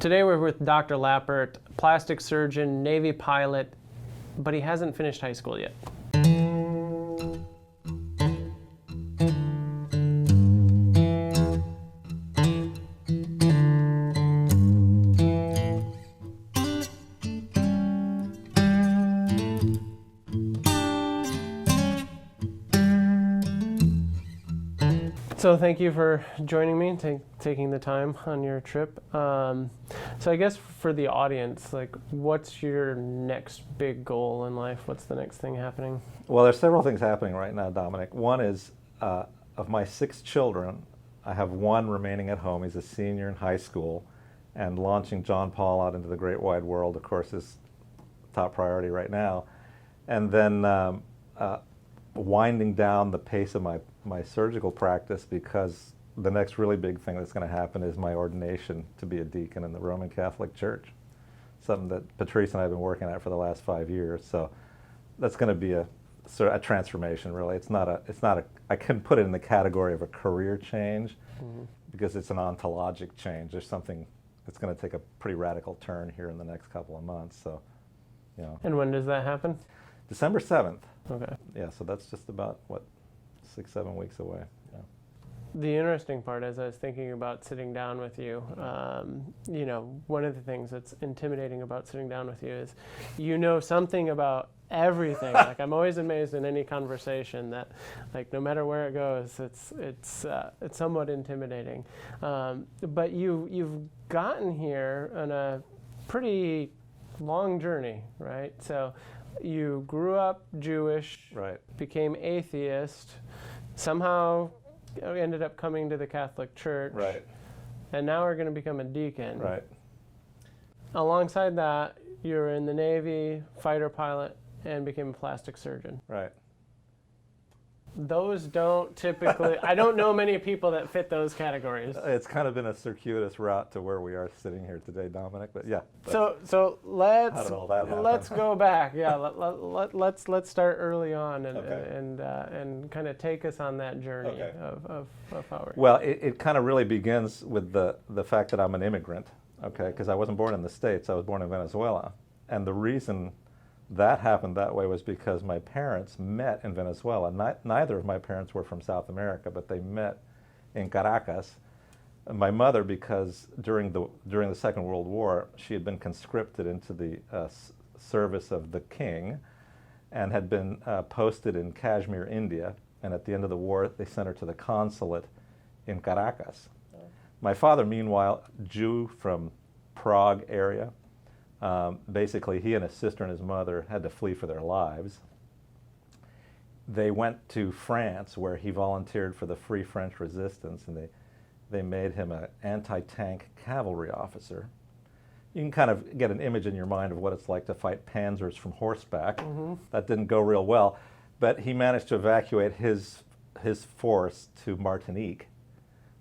Today we're with Dr. Lappert, plastic surgeon, Navy pilot, but he hasn't finished high school yet. So thank you for joining me, taking the time on your trip. So I guess for the audience, like, what's your next big goal in life? What's the next thing happening? Well, there's several things happening right now, Dominic. One is, of my 6 children, I have one remaining at home. He's a senior in high school, and launching John Paul out into the great wide world, of course, is top priority right now. And then winding down the pace of my surgical practice, because the next really big thing that's going to happen is my ordination to be a deacon in the Roman Catholic Church, something that Patrice and I have been working at for the last 5 years. So that's going to be a transformation, really. It's not a, I couldn't put it in the category of a career change, because it's an ontologic change. There's something that's going to take a pretty radical turn here in the next couple of months. So, you know. And when does that happen? December 7th. Okay. Yeah, so that's just about, 6-7 weeks away. Yeah. The interesting part, as I was thinking about sitting down with you, you know, one of the things that's intimidating about sitting down with you is you know something about everything. Like, I'm always amazed in any conversation that, like, no matter where it goes, it's somewhat intimidating. But you've gotten here on a pretty long journey, right? So you grew up Jewish, Right. became atheist, somehow ended up coming to the Catholic Church, Right. and now we're going to become a deacon. Right. Alongside that, you were in the Navy, fighter pilot, and became a plastic surgeon. Right. Those don't typically, I don't know many people that fit those categories. It's kind of been a circuitous route to where we are sitting here today, Dominic, but yeah. So how did all that happen? let's go back. Yeah, let's start early on Okay. and kind of take us on that journey Okay. of how we're. Well, it kind of really begins with the fact that I'm an immigrant, okay, because I wasn't born in the States, I was born in Venezuela. And the reason that happened that way was because my parents met in Venezuela. Neither of my parents were from South America, but they met in Caracas. And my mother, because during the Second World War, she had been conscripted into the service of the king and had been posted in Kashmir, India. And at the end of the war, they sent her to the consulate in Caracas. My father, meanwhile, Jew from Prague area. Basically, he and his sister and his mother had to flee for their lives. They went to France, where he volunteered for the Free French Resistance, and they made him an anti-tank cavalry officer. You can kind of get an image in your mind of what it's like to fight panzers from horseback. That didn't go real well, but he managed to evacuate his force to Martinique,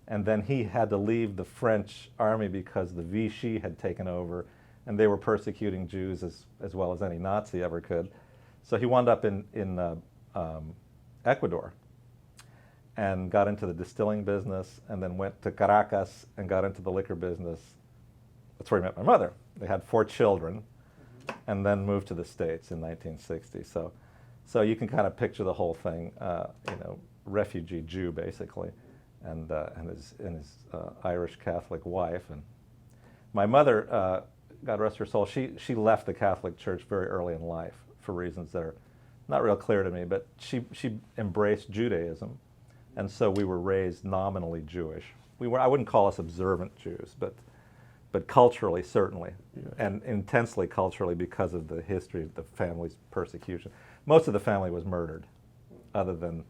and then he had to leave the French army because the Vichy had taken over, and they were persecuting Jews as well as any Nazi ever could. So he wound up in Ecuador and got into the distilling business, and then went to Caracas and got into the liquor business. That's where he met my mother. They had 4 children, and then moved to the States in 1960. So you can kind of picture the whole thing, you know, refugee Jew basically, and his Irish Catholic wife. And my mother, God rest her soul, she left the Catholic Church very early in life for reasons that are not real clear to me, but she embraced Judaism, and so we were raised nominally Jewish. I wouldn't call us observant Jews, but culturally, certainly, and intensely culturally, because of the history of the family's persecution. Most of the family was murdered, other than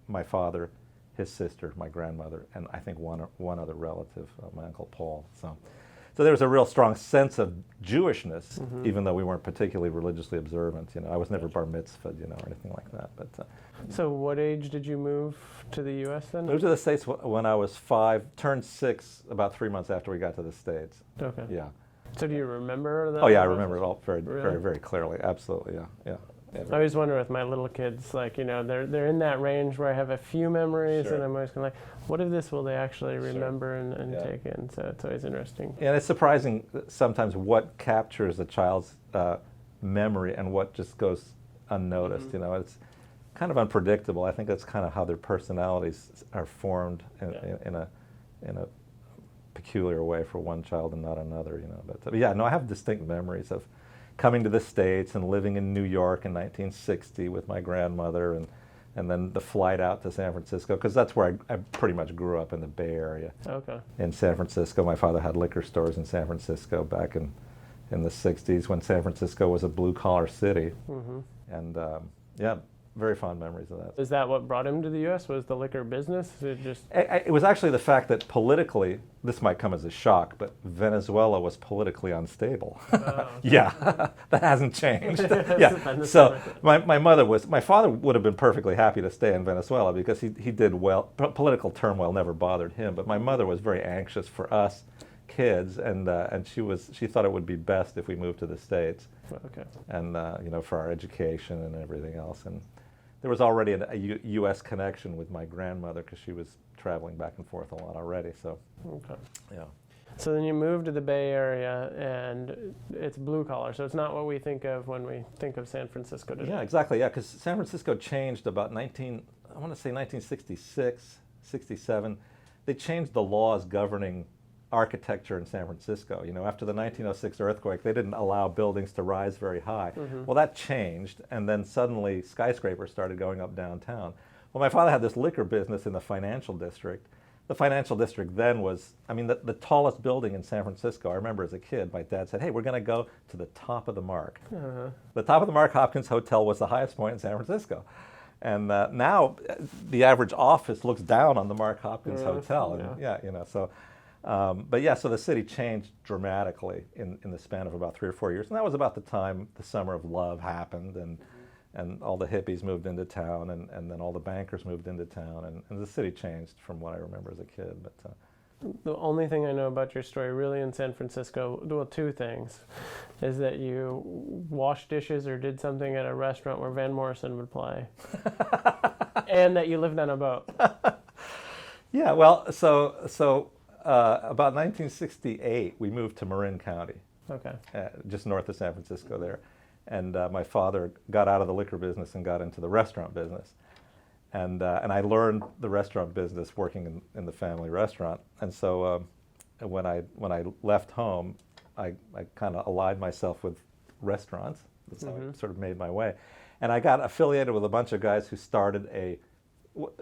my father, his sister, my grandmother, and I think one other relative, my Uncle Paul. So there was a real strong sense of Jewishness, even though we weren't particularly religiously observant. You know, I was never bar mitzvahed, you know, or anything like that. But So what age did you move to the U.S. then? moved to the States when I was 5, turned 6 about 3 months after we got to the States. Okay. Yeah. So do you remember that? Oh yeah, I remember it all very, Really? very, very clearly. Absolutely, yeah. I always wonder with my little kids, like, you know, they're in that range where I have a few memories, Sure. and I'm always kind of like, what of this will they actually Sure. remember and Yeah. take in? So it's always interesting. And it's surprising sometimes what captures a child's memory and what just goes unnoticed. You know, it's kind of unpredictable. I think that's kind of how their personalities are formed in a peculiar way for one child and not another. You know, but yeah, no, I have distinct memories of coming to the States and living in New York in 1960 with my grandmother, and then the flight out to San Francisco, because that's where I pretty much grew up, in the Bay Area. Okay. In San Francisco. My father had liquor stores in San Francisco back in the 60s when San Francisco was a blue-collar city. And yeah, very fond memories of that. Is that what brought him to the U.S.? Was the liquor business? It just It was actually the fact that politically, this might come as a shock, but Venezuela was politically unstable. okay. Yeah, that hasn't changed. Yeah, so my father would have been perfectly happy to stay in Venezuela because he did well. Political turmoil never bothered him, but my mother was very anxious for us kids, and she thought it would be best if we moved to the States. Okay. And you know, for our education and everything else. And there was already a U.S. connection with my grandmother because she was traveling back and forth a lot already. So, Okay. yeah. So then you moved to the Bay Area, and it's blue collar. So it's not what we think of when we think of San Francisco today. Yeah, exactly. Yeah, because San Francisco changed about I want to say 1966, 67. They changed the laws governing architecture in San Francisco. You know, after the 1906 earthquake, they didn't allow buildings to rise very high. Well, that changed, and then suddenly skyscrapers started going up downtown. Well, my father had this liquor business in the financial district. The financial district then was, I mean, the tallest building in San Francisco. I remember as a kid, my dad said, hey, we're going to go to the top of the Mark. The top of the Mark Hopkins Hotel was the highest point in San Francisco. And now the average office looks down on the Mark Hopkins Hotel. And, yeah, you know, so. But yeah, so the city changed dramatically in the span of about 3 or 4 years. And that was about the time the Summer of Love happened, and all the hippies moved into town, and then all the bankers moved into town, and the city changed from what I remember as a kid. But The only thing I know about your story really in San Francisco, well, two things, is that you washed dishes or did something at a restaurant where Van Morrison would play, and that you lived on a boat. yeah, well, so about 1968, we moved to Marin County, Okay. just north of San Francisco there. And my father got out of the liquor business and got into the restaurant business. And I learned the restaurant business working in the family restaurant. And so when I left home, I kind of allied myself with restaurants. That's how I sort of made my way. And I got affiliated with a bunch of guys who started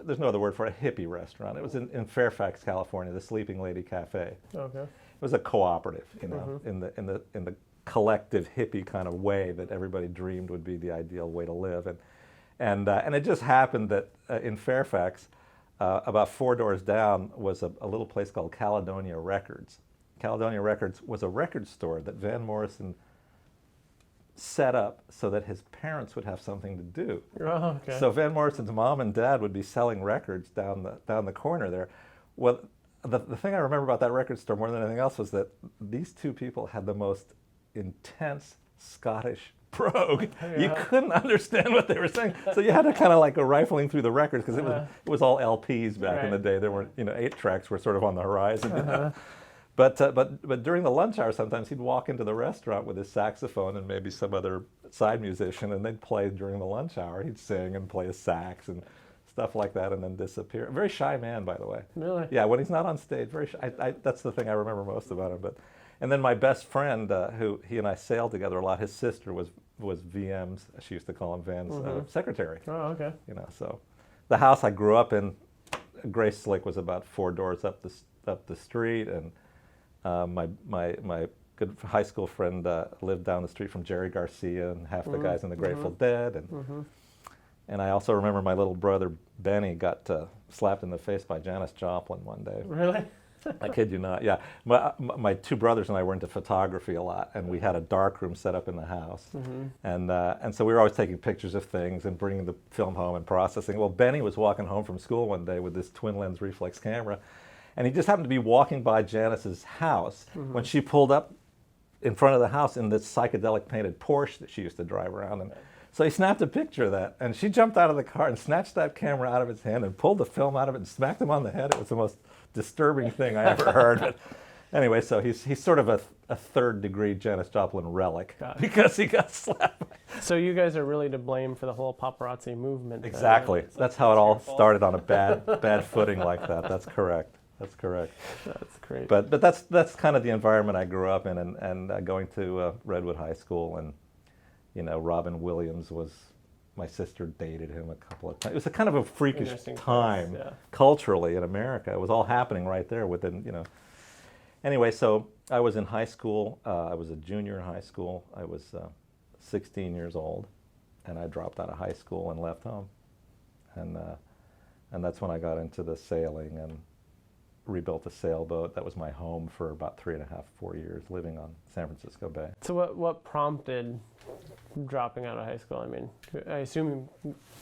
there's no other word for a hippie restaurant. It was in Fairfax, California, the Sleeping Lady Cafe. Okay. It was a cooperative, you know, in the collective hippie kind of way that everybody dreamed would be the ideal way to live. And it just happened that in Fairfax, about 4 doors down was a little place called Caledonia Records. Caledonia Records was a record store that Van Morrison set up so that his parents would have something to do. Oh, okay. So Van Morrison's mom and dad would be selling records down the corner there. Well, the thing I remember about that record store more than anything else was that these two people had the most intense Scottish brogue. Yeah. You couldn't understand what they were saying, so you had to kind of like go rifling through the records because it was all LPs back in the day. There weren't, 8 tracks were sort of on the horizon. But during the lunch hour, sometimes he'd walk into the restaurant with his saxophone and maybe some other side musician, and they'd play during the lunch hour. He'd sing and play a sax and stuff like that, and then disappear. A very shy man, by the way. Really? Yeah, when he's not on stage, very shy. That's the thing I remember most about him. And then my best friend, who he and I sailed together a lot, his sister was VM's, she used to call him Van's secretary. Oh, okay. So the house I grew up in, Grace Slick, was about 4 doors up the street, and my good high school friend lived down the street from Jerry Garcia and half the guys in the Grateful Dead, and I also remember my little brother Benny got slapped in the face by Janis Joplin one day. Really? I kid you not. Yeah, my 2 brothers and I were into photography a lot, and we had a dark room set up in the house, and so we were always taking pictures of things and bringing the film home and processing. Well, Benny was walking home from school one day with this twin lens reflex camera, and he just happened to be walking by Janice's house when she pulled up in front of the house in this psychedelic painted Porsche that she used to drive around in. So he snapped a picture of that, and she jumped out of the car and snatched that camera out of his hand and pulled the film out of it and smacked him on the head. It was the most disturbing thing I ever heard. But anyway, so he's sort of a third-degree Janis Joplin relic because he got slapped. So you guys are really to blame for the whole paparazzi movement. Exactly. That's how it all started, on a bad footing like that. That's correct. That's correct. That's great. But that's kind of the environment I grew up in, and going to Redwood High School, and Robin Williams was, my sister dated him a couple of times. It was a kind of a freakish time culturally in America. It was all happening right there within, Anyway, so I was in high school. I was a junior in high school. I was 16 years old, and I dropped out of high school and left home. And that's when I got into the sailing and rebuilt a sailboat. That was my home for about 3.5, 4 years, living on San Francisco Bay. So what prompted dropping out of high school? I mean, I assume,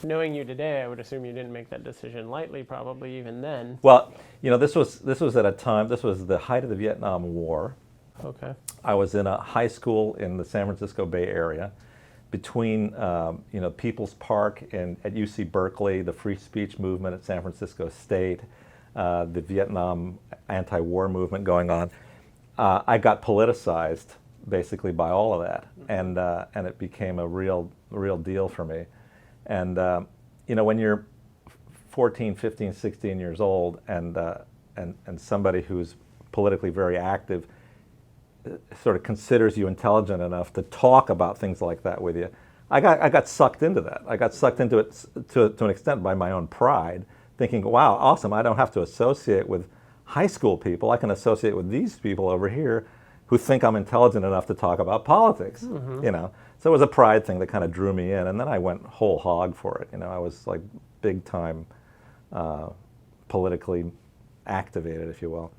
knowing you today, I would assume you didn't make that decision lightly, probably even then. Well, this was at a time, this was the height of the Vietnam War. Okay. I was in a high school in the San Francisco Bay Area, between People's Park at UC Berkeley, the free speech movement at San Francisco State, the Vietnam anti-war movement going on. I got politicized basically by all of that, and it became a real deal for me. And when you're 14, 15, 16 years old, and somebody who's politically very active sort of considers you intelligent enough to talk about things like that with you, I got sucked into that. I got sucked into it to an extent by my own pride, thinking, wow, awesome, I don't have to associate with high school people. I can associate with these people over here who think I'm intelligent enough to talk about politics, So it was a pride thing that kind of drew me in, and then I went whole hog for it. I was like big time politically activated, if you will.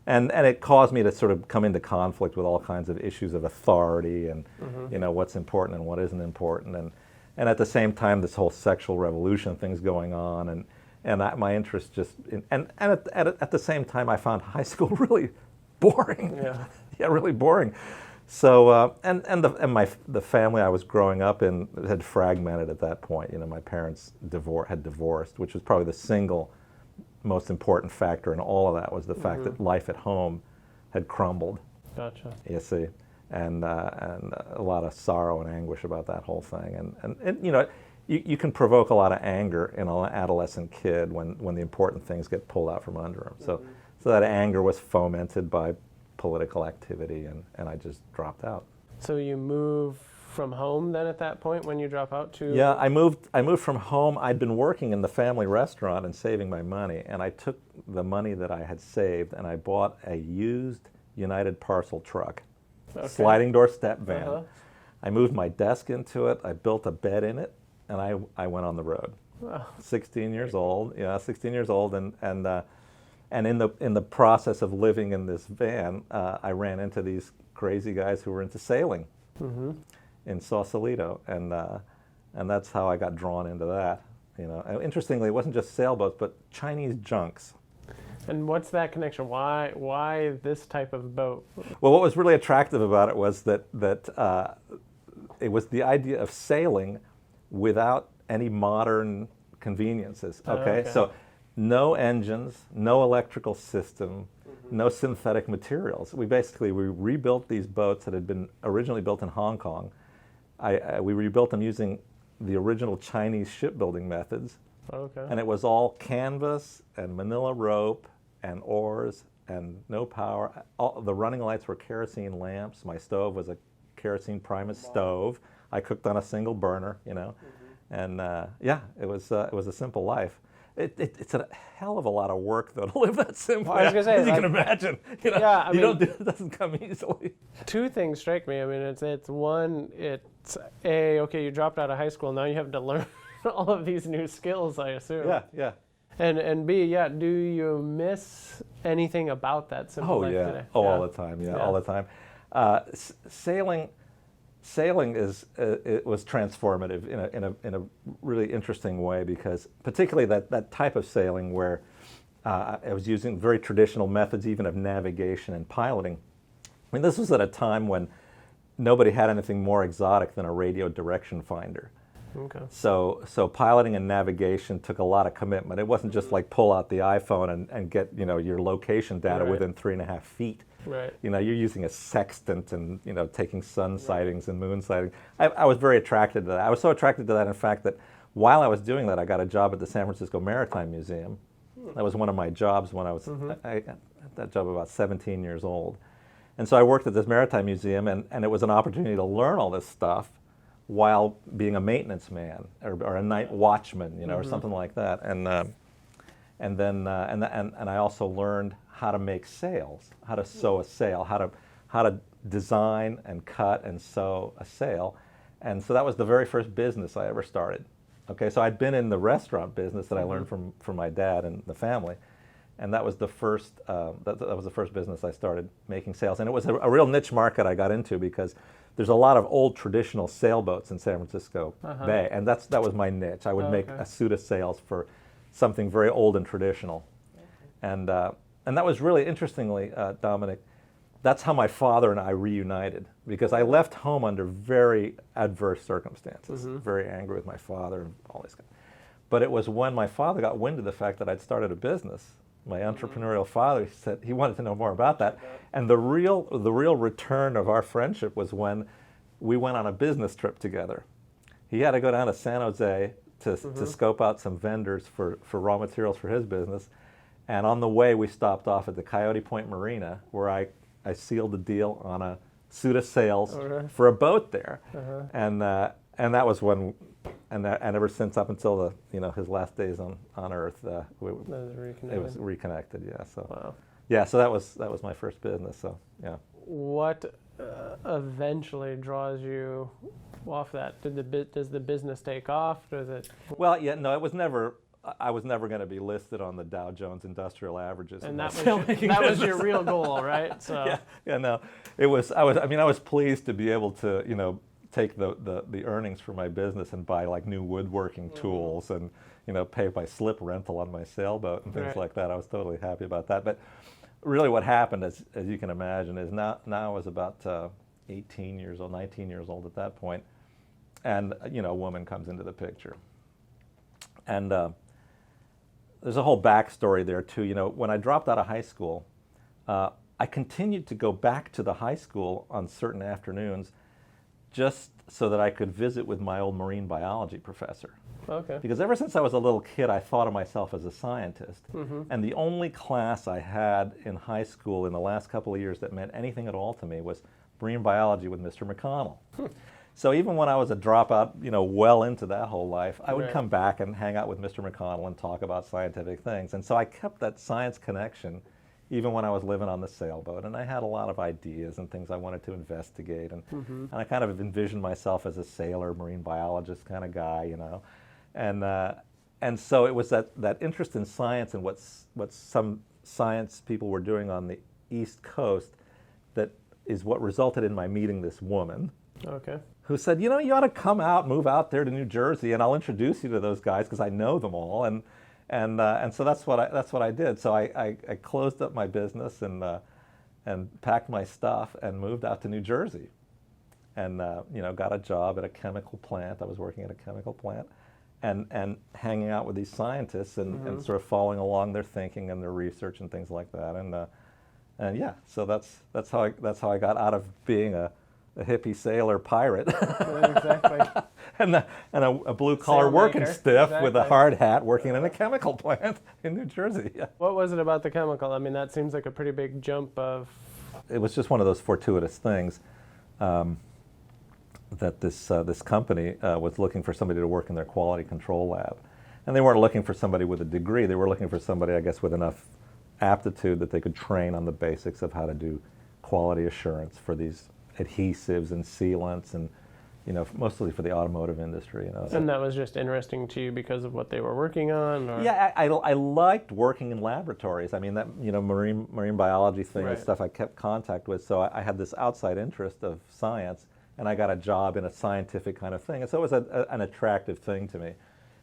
And it caused me to sort of come into conflict with all kinds of issues of authority and what's important and what isn't important, and at the same time this whole sexual revolution thing's going on, and my interest just at the same time I found high school really boring. Yeah, really boring. So the family I was growing up in had fragmented at that point. My parents had divorced, which was probably the single most important factor in all of that, was the fact that life at home had crumbled. Gotcha. You see, and a lot of sorrow and anguish about that whole thing, and you can provoke a lot of anger in an adolescent kid when the important things get pulled out from under them. So that anger was fomented by political activity, and I just dropped out. So you move from home then at that point when you drop out to? Yeah, I moved from home. I'd been working in the family restaurant and saving my money, and I took the money that I had saved and I bought a used United Parcel truck, sliding door step van. I moved my desk into it, I built a bed in it, and I went on the road. Wow. 16 years old, and in the process of living in this van, I ran into these crazy guys who were into sailing in Sausalito, and that's how I got drawn into that. Interestingly, it wasn't just sailboats, but Chinese junks. And what's that connection? Why this type of boat? Well, what was really attractive about it was that it was the idea of sailing without any modern conveniences. Okay. So no engines, no electrical system, no synthetic materials. We rebuilt these boats that had been originally built in Hong Kong. We rebuilt them using the original Chinese shipbuilding methods. And it was all canvas and manila rope and oars and no power. The running lights were kerosene lamps. My stove was a kerosene Primus stove. I cooked on a single burner, and it was a simple life. It's a hell of a lot of work, though, to live that simply. Well, I was going to say, as you can imagine. It doesn't come easily. Two things strike me. I mean, it's one, you dropped out of high school, now you have to learn all of these new skills, I assume. Yeah. And B, do you miss anything about that simple life today? All the time. All the time. Sailing it was transformative in a really interesting way, because particularly that type of sailing where I was using very traditional methods even of navigation and piloting. I mean, this was at a time when nobody had anything more exotic than a radio direction finder. Okay. So piloting and navigation took a lot of commitment. It wasn't just like pull out the iPhone and get, you know, your location data Right. within 3.5 feet. Right. You know, you're using a sextant and, you know, taking sun sightings and moon sightings. I was very attracted to that. I was so attracted to that, in fact, that while I was doing that, I got a job at the San Francisco Maritime Museum. That was one of my jobs when I was, I got that job about 17 years old. And so I worked at this Maritime Museum, and it was an opportunity to learn all this stuff while being a maintenance man or a night watchman, you know, or something like that. And I also learned how to make sails, how to sew a sail, how to design and cut and sew a sail. And so that was the very first business I ever started. Okay, so I'd been in the restaurant business that I learned from my dad and the family, and that was the first that was the first business I started making sails. And it was a real niche market I got into, because there's a lot of old traditional sailboats in San Francisco Bay, and that was my niche. I would make a suit of sails for something very old and traditional, and that was really, interestingly, Dominic, that's how my father and I reunited, because I left home under very adverse circumstances, very angry with my father and all these guys. But it was when my father got wind of the fact that I'd started a business, my entrepreneurial father, he said he wanted to know more about that. And the real return of our friendship was when we went on a business trip together. He had to go down to San Jose to scope out some vendors for raw materials for his business. And on the way, we stopped off at the Coyote Point Marina, where I sealed the deal on a suit of sails for a boat there. And that was when, and ever since, up until his last days on Earth, it was reconnected. Yeah. So wow. Yeah. So that was my first business. So yeah. What eventually draws you off that? Does the business take off? Does it? Well, yeah. No, it was never. I was never going to be listed on the Dow Jones Industrial Averages. And that was your real goal, right? So. Yeah. No, it was. I was pleased to be able to, take the earnings for my business and buy like new woodworking tools and, pay my slip rental on my sailboat and things like that. I was totally happy about that. But really, what happened, as you can imagine, is now I was about 18 years old, 19 years old at that point, and a woman comes into the picture, and there's a whole backstory there too. When I dropped out of high school, I continued to go back to the high school on certain afternoons just so that I could visit with my old marine biology professor. Okay. Because ever since I was a little kid, I thought of myself as a scientist. And the only class I had in high school in the last couple of years that meant anything at all to me was marine biology with Mr. McConnell. So even when I was a dropout, well into that whole life, I would come back and hang out with Mr. McConnell and talk about scientific things. And so I kept that science connection even when I was living on the sailboat. And I had a lot of ideas and things I wanted to investigate. And I kind of envisioned myself as a sailor, marine biologist kind of guy, And so it was that interest in science and what some science people were doing on the East Coast that is what resulted in my meeting this woman. Okay. Who said, you ought to come out, move out there to New Jersey, and I'll introduce you to those guys because I know them all. And so that's what I did. So I closed up my business and packed my stuff and moved out to New Jersey, and got a job at a chemical plant. I was working at a chemical plant, and hanging out with these scientists and sort of following along their thinking and their research and things like that. And yeah, so that's how I got out of being a hippie sailor pirate. Exactly. and a blue-collar working stiff with a hard hat working in a chemical plant in New Jersey. Yeah. What was it about the chemical? I mean, that seems like a pretty big jump of... It was just one of those fortuitous things that this company was looking for somebody to work in their quality control lab. And they weren't looking for somebody with a degree. They were looking for somebody, I guess, with enough aptitude that they could train on the basics of how to do quality assurance for these adhesives and sealants, and mostly for the automotive industry. And that was just interesting to you because of what they were working on? Or? Yeah, I liked working in laboratories. I mean, that marine biology thing and stuff I kept contact with. So I had this outside interest of science, and I got a job in a scientific kind of thing. And so it was an attractive thing to me,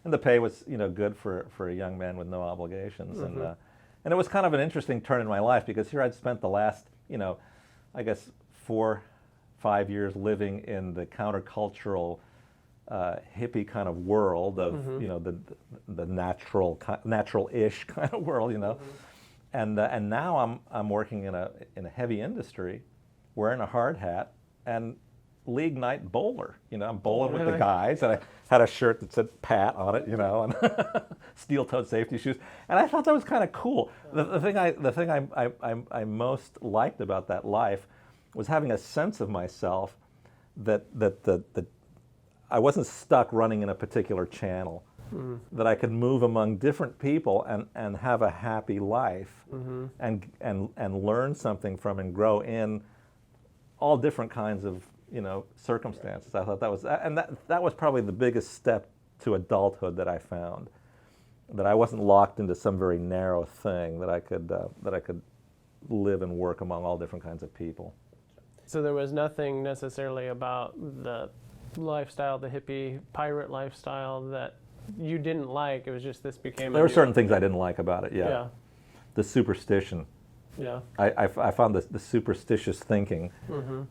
and the pay was good for a young man with no obligations. And it was kind of an interesting turn in my life, because here I'd spent the last I guess 4-5 years living in the countercultural hippie kind of world of the natural-ish kind of world, and now I'm working in a heavy industry, wearing a hard hat, and league night bowler. I'm bowling with the guys, and I had a shirt that said Pat on it, and steel-toed safety shoes, and I thought that was kind of cool. The thing I most liked about that life was having a sense of myself that I wasn't stuck running in a particular channel, that I could move among different people and have a happy life, and learn something from and grow in all different kinds of circumstances. I thought that was probably the biggest step to adulthood that I found, that I wasn't locked into some very narrow thing, that I could live and work among all different kinds of people. So there was nothing necessarily about the lifestyle, the hippie pirate lifestyle, that you didn't like. It was just this became. There were certain things I didn't like about it. Yeah. The superstition. Yeah. I found the superstitious thinking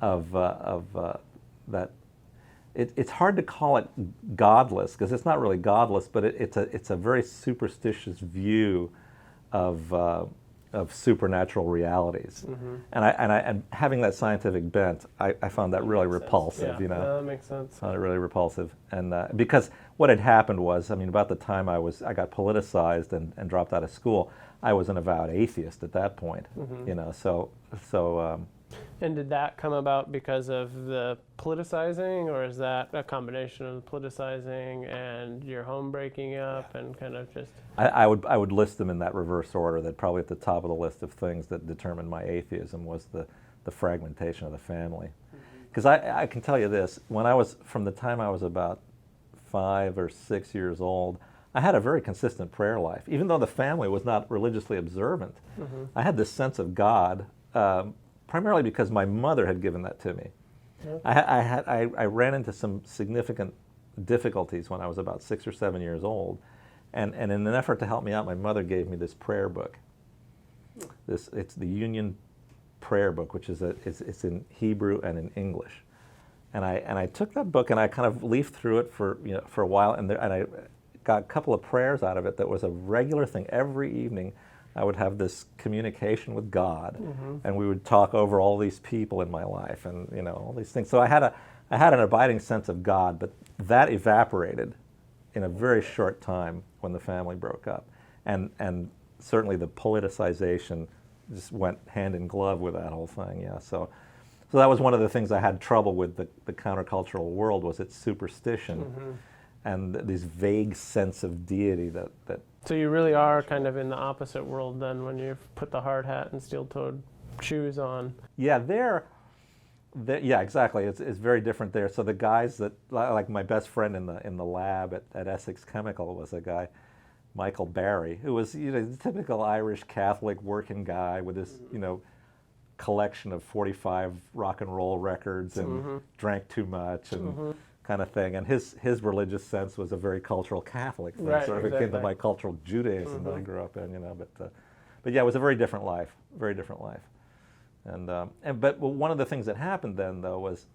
of that. It's hard to call it godless, because it's not really godless, but it's a very superstitious view of supernatural realities, and having that scientific bent, I found that really repulsive. Yeah, that makes sense. Found it really repulsive, and because what had happened was, about the time I got politicized and dropped out of school, I was an avowed atheist at that point. And did that come about because of the politicizing, or is that a combination of the politicizing and your home breaking up and kind of just? I would list them in that reverse order. That probably at the top of the list of things that determined my atheism was the fragmentation of the family. Because I can tell you this, from the time I was about 5 or 6 years old, I had a very consistent prayer life. Even though the family was not religiously observant, I had this sense of God, primarily because my mother had given that to me. I ran into some significant difficulties when I was about 6 or 7 years old, and in an effort to help me out, my mother gave me this prayer book. It's the Union Prayer Book, which it's in Hebrew and in English, and I took that book and I kind of leafed through it for a while, and I got a couple of prayers out of it that was a regular thing. Every evening I would have this communication with God, and we would talk over all these people in my life, and all these things. So I had an abiding sense of God, but that evaporated in a very short time when the family broke up, and certainly the politicization just went hand in glove with that whole thing. Yeah, so that was one of the things I had trouble with the countercultural world, was its superstition. And this vague sense of deity that. So you really are kind of in the opposite world then, when you put the hard hat and steel-toed shoes on. Yeah, yeah, exactly. It's very different there. So the guys that, like my best friend in the lab at Essex Chemical was a guy, Michael Barry, who was the typical Irish Catholic working guy with this collection of 45 rock and roll records, and drank too much and. Kind of thing, and his religious sense was a very cultural Catholic thing, right, sort of akin to my cultural Judaism that I grew up in, but yeah, it was a very different life, but one of the things that happened then, though, was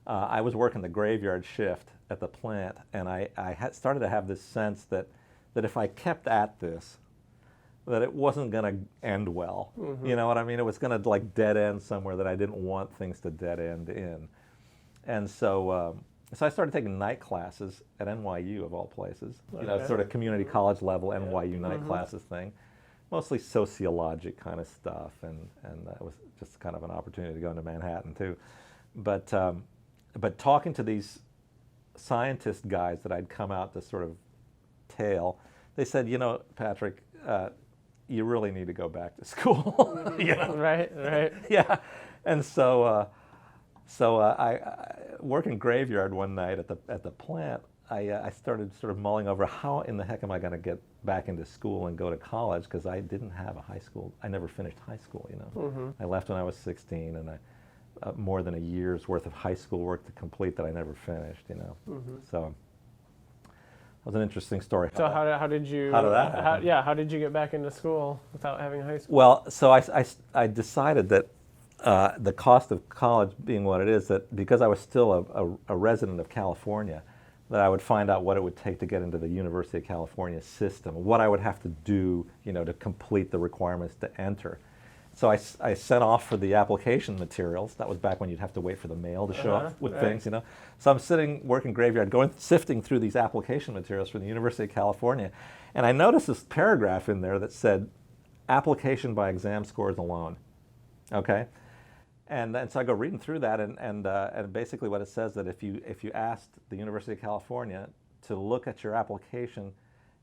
I was working the graveyard shift at the plant, and I started to have this sense that if I kept at this, that it wasn't going to end well. You know what I mean? It was going to dead end somewhere that I didn't want things to dead end in. And so I started taking night classes at NYU, of all places. Sort of community college level NYU night classes thing, mostly sociologic kind of stuff, and it was just kind of an opportunity to go into Manhattan too. But talking to these scientist guys that I'd come out to sort of tail, they said, Patrick, you really need to go back to school. Right. Yeah, and so I working graveyard one night at the plant. I started sort of mulling over how in the heck am I going to get back into school and go to college, because I didn't have a high school. I never finished high school. I left when I was 16, and I more than a year's worth of high school work to complete that I never finished. So that was an interesting story. So how did you? How did that happen? How did you get back into school without having high school? Well, so I decided that the cost of college being what it is, that because I was still a resident of California, that I would find out what it would take to get into the University of California system, what I would have to do, to complete the requirements to enter. So I sent off for the application materials. That was back when you'd have to wait for the mail to show up with things, So I'm sitting, working graveyard, sifting through these application materials for the University of California, and I noticed this paragraph in there that said, application by exam scores alone, okay? And so I go reading through that, and basically what it says that if you asked the University of California to look at your application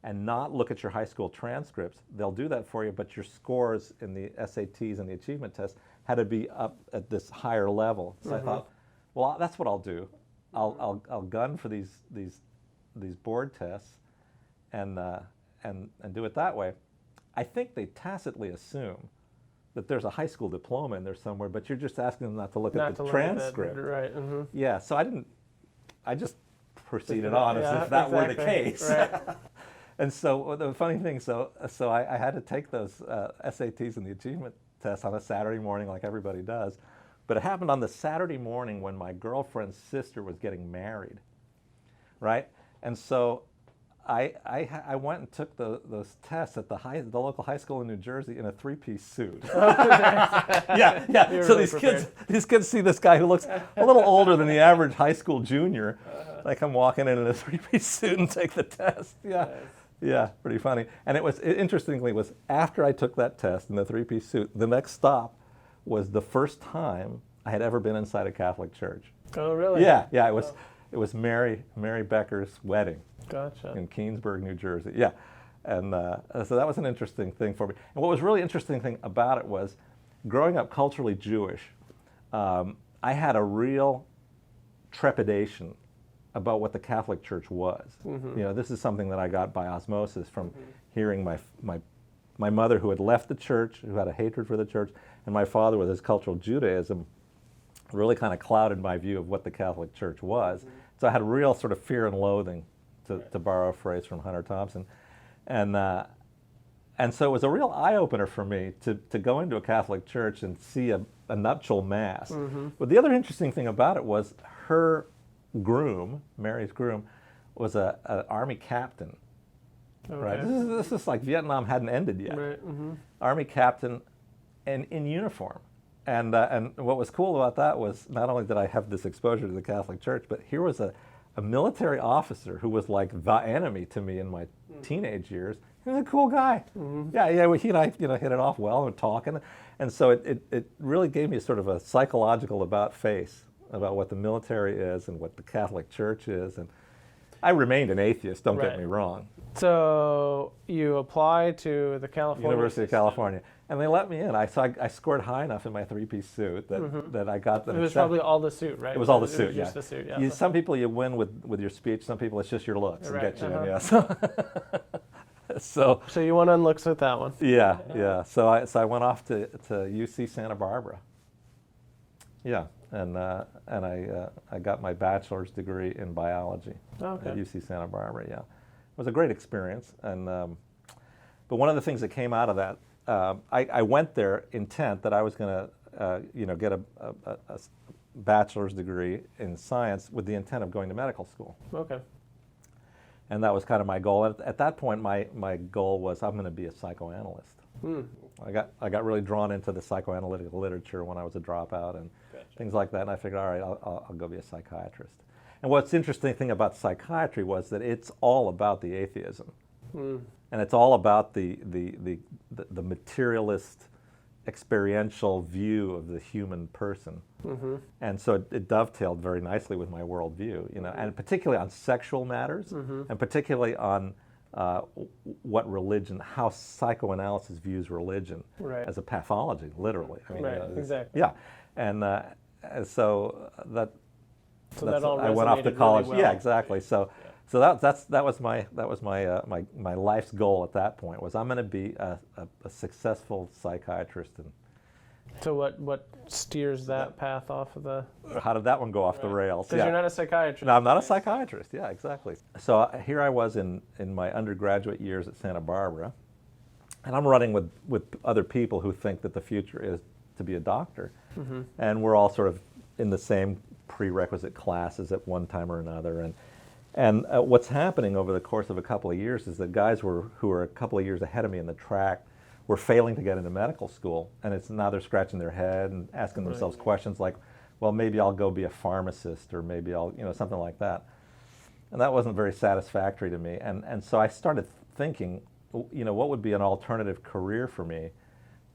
and not look at your high school transcripts, they'll do that for you, but your scores in the SATs and the achievement test had to be up at this higher level. So I thought, well, that's what I'll do. I'll gun for these board tests and do it that way. I think they tacitly assume that there's a high school diploma in there somewhere, but you're just asking them not to look at the transcript. Right. Yeah, so I just proceeded on as if that were the case. Right. And so the funny thing, so I had to take those SATs and the achievement test on a Saturday morning like everybody does, but it happened on the Saturday morning when my girlfriend's sister was getting married, right? And so I went and took those tests at the local high school in New Jersey in a three-piece suit. Yeah. You're So really these kids see this guy who looks a little older than the average high school junior. I come walking in a three-piece suit and take the test. Yeah. Nice. Yeah, pretty funny. And interestingly, was after I took that test in the three-piece suit, the next stop was the first time I had ever been inside a Catholic church. Oh, really? Yeah. It was Mary Becker's wedding. Gotcha. In Keansburg, New Jersey. Yeah. And so that was an interesting thing for me. And what was really interesting thing about it was, growing up culturally Jewish, I had a real trepidation about what the Catholic Church was. This is something that I got by osmosis from hearing my mother, who had left the church, who had a hatred for the church, and my father with his cultural Judaism, really kind of clouded my view of what the Catholic Church was. So I had a real sort of fear and loathing, to borrow a phrase from Hunter Thompson. And so it was a real eye-opener for me to go into a Catholic church and see a nuptial mass. But the other interesting thing about it was her groom, Mary's groom, was an Army captain. Okay. Right? This is like Vietnam hadn't ended yet. Right. Army captain and in uniform. And what was cool about that was, not only did I have this exposure to the Catholic Church, but here was a military officer who was like the enemy to me in my teenage years. He was a cool guy. Yeah. Well, he and I, hit it off well and talking, and so it really gave me sort of a psychological about face about what the military is and what the Catholic Church is, and I remained an atheist. Don't get me wrong. So you apply to the California University of California, and they let me in. I scored high enough in my three-piece suit that I got them. It was probably all the suit, right? It was all the suit, just the suit, yeah. Some people you win with your speech. Some people it's just your looks and get you in. Yeah. So you went on looks with that one. Yeah. So I went off to UC Santa Barbara. Yeah, and I got my bachelor's degree in biology at UC Santa Barbara. Yeah, it was a great experience. And but one of the things that came out of that, I went there intent that I was going to get a bachelor's degree in science with the intent of going to medical school. Okay. And that was kind of my goal. At that point, my goal was I'm going to be a psychoanalyst. I got really drawn into the psychoanalytical literature when I was a dropout and things like that. And I figured, all right, I'll go be a psychiatrist. And what's interesting thing about psychiatry was that it's all about the atheism, and it's all about the materialist, experiential view of the human person. And so it dovetailed very nicely with my worldview, and particularly on sexual matters, and particularly on what religion, how psychoanalysis views religion as a pathology, literally. I mean, exactly. Yeah, and so that all I went off to college. Really well. Yeah, exactly. So that was my life's goal at that point, was I'm going to be a successful psychiatrist. And so what steers that path off of the? How did that one go off the rails? Because you're not a psychiatrist. No, I'm not a psychiatrist. Yeah, exactly. So here I was in my undergraduate years at Santa Barbara, and I'm running with other people who think that the future is to be a doctor. And we're all sort of in the same prerequisite classes at one time or another. And what's happening over the course of a couple of years is that guys who are a couple of years ahead of me in the track were failing to get into medical school. And it's now they're scratching their head and asking themselves questions like, well, maybe I'll go be a pharmacist, or maybe I'll, something like that. And that wasn't very satisfactory to me. And so I started thinking, what would be an alternative career for me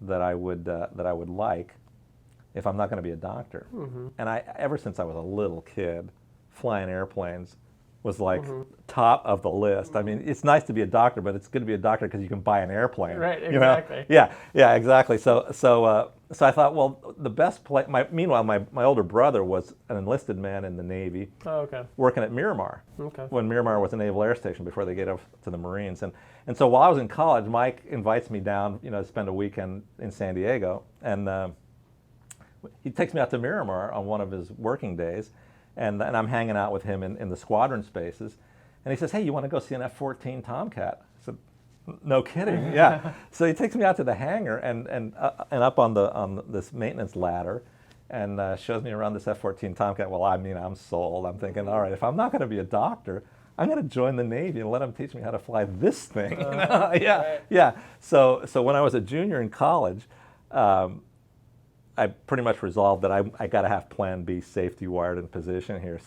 that I would like if I'm not going to be a doctor. And ever since I was a little kid, flying airplanes was like top of the list. I mean, it's nice to be a doctor, but it's good to be a doctor because you can buy an airplane. Right, exactly. Yeah, exactly. So I thought, well, the best place. Meanwhile, my older brother was an enlisted man in the Navy, working at Miramar. When Miramar was a naval air station before they gave up to the Marines. And so while I was in college, Mike invites me down, to spend a weekend in San Diego, and he takes me out to Miramar on one of his working days. And I'm hanging out with him in the squadron spaces. And he says, hey, you want to go see an F-14 Tomcat? I said, no kidding, yeah. So he takes me out to the hangar and up on this maintenance ladder and shows me around this F-14 Tomcat. Well, I'm sold. I'm thinking, all right, if I'm not going to be a doctor, I'm going to join the Navy and let them teach me how to fly this thing. Yeah. So when I was a junior in college, I pretty much resolved that I got to have Plan B, safety, wired, and position here.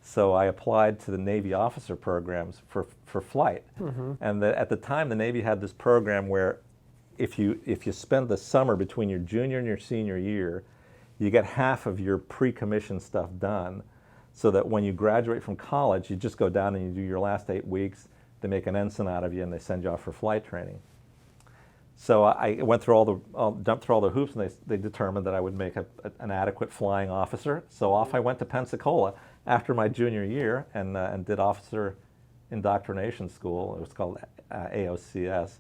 So I applied to the Navy officer programs for flight. And at the time, the Navy had this program where if you spend the summer between your junior and your senior year, you get half of your pre-commission stuff done, so that when you graduate from college, you just go down and you do your last 8 weeks. They make an ensign out of you, and they send you off for flight training. So I went through jumped through all the hoops, and they determined that I would make an adequate flying officer. So off I went to Pensacola after my junior year and did officer indoctrination school. It was called AOCS.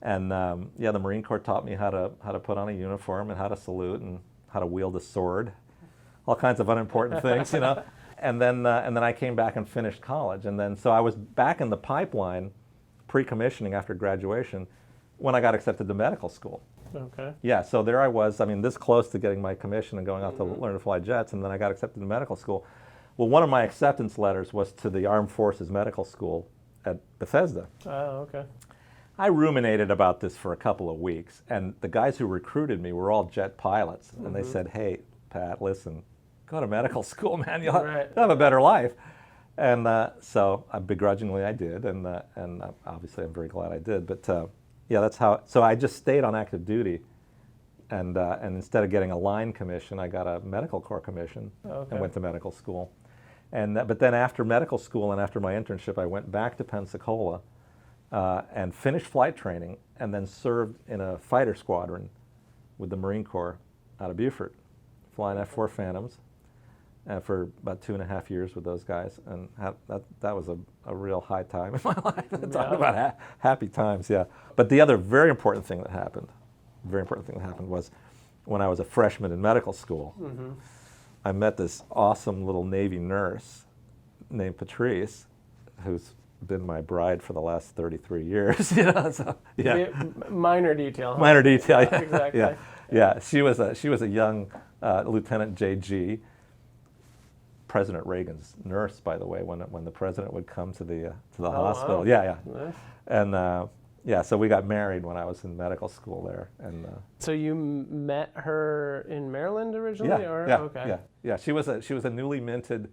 And the Marine Corps taught me how to put on a uniform and how to salute and how to wield a sword, all kinds of unimportant things, And then I came back and finished college. And then so I was back in the pipeline, pre-commissioning after graduation, when I got accepted to medical school. Yeah, so there I was, this close to getting my commission and going out to learn to fly jets, and then I got accepted to medical school. Well, one of my acceptance letters was to the Armed Forces Medical School at Bethesda. I ruminated about this for a couple of weeks, and the guys who recruited me were all jet pilots, and they said, hey, Pat, listen, go to medical school, man, you'll have a better life. And so begrudgingly I did, and obviously I'm very glad I did, but that's how. So I just stayed on active duty, and instead of getting a line commission, I got a medical corps commission and went to medical school. But then after medical school and after my internship, I went back to Pensacola and finished flight training, and then served in a fighter squadron with the Marine Corps out of Beaufort, flying F-4 Phantoms for about 2.5 years with those guys, and that was a real high time in my life. Talk about happy times, yeah. But the other very important thing that happened was when I was a freshman in medical school, I met this awesome little Navy nurse named Patrice, who's been my bride for the last 33 years. Minor detail. Huh? Minor detail, yeah. Exactly. Yeah. She was a young Lieutenant J.G., President Reagan's nurse, by the way, when the president would come to the hospital. Wow. Nice. And so we got married when I was in medical school there. And so you met her in Maryland originally, Yeah. She was a newly minted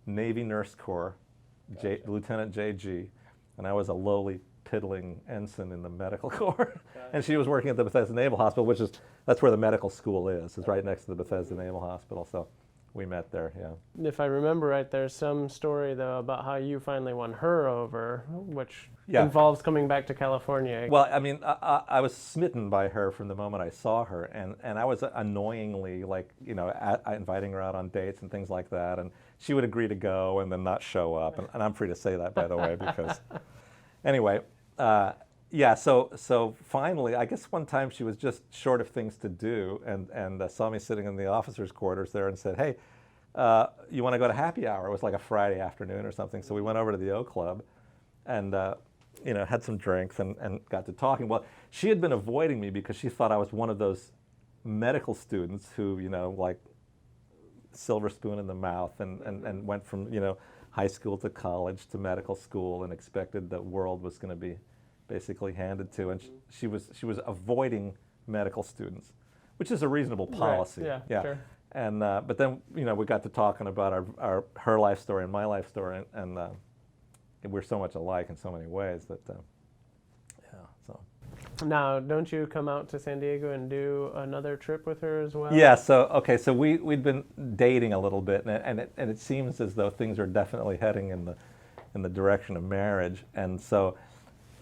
Navy Nurse Corps, Lieutenant J.G., and I was a lowly piddling ensign in the medical corps. And she was working at the Bethesda Naval Hospital, that's where the medical school is. It's right next to the Bethesda Naval Hospital. So we met there, yeah. If I remember right, there's some story, though, about how you finally won her over, which involves coming back to California. Well, I was smitten by her from the moment I saw her, and I was annoyingly, inviting her out on dates and things like that, and she would agree to go and then not show up, and I'm free to say that, by the way, because... Anyway, so finally, I guess one time she was just short of things to do and saw me sitting in the officers' quarters there and said, hey, you want to go to happy hour? It was like a Friday afternoon or something. So we went over to the O Club and had some drinks and got to talking. Well, she had been avoiding me because she thought I was one of those medical students who, like silver spoon in the mouth and went from, high school to college to medical school and expected the world was going to be basically handed to. And she was avoiding medical students, which is a reasonable policy. Right. Yeah, sure. And but then we got to talking about her life story and my life story, and we're so much alike in so many ways that so. Now, don't you come out to San Diego and do another trip with her as well? Yeah. So we'd been dating a little bit, and it seems as though things are definitely heading in the direction of marriage. And so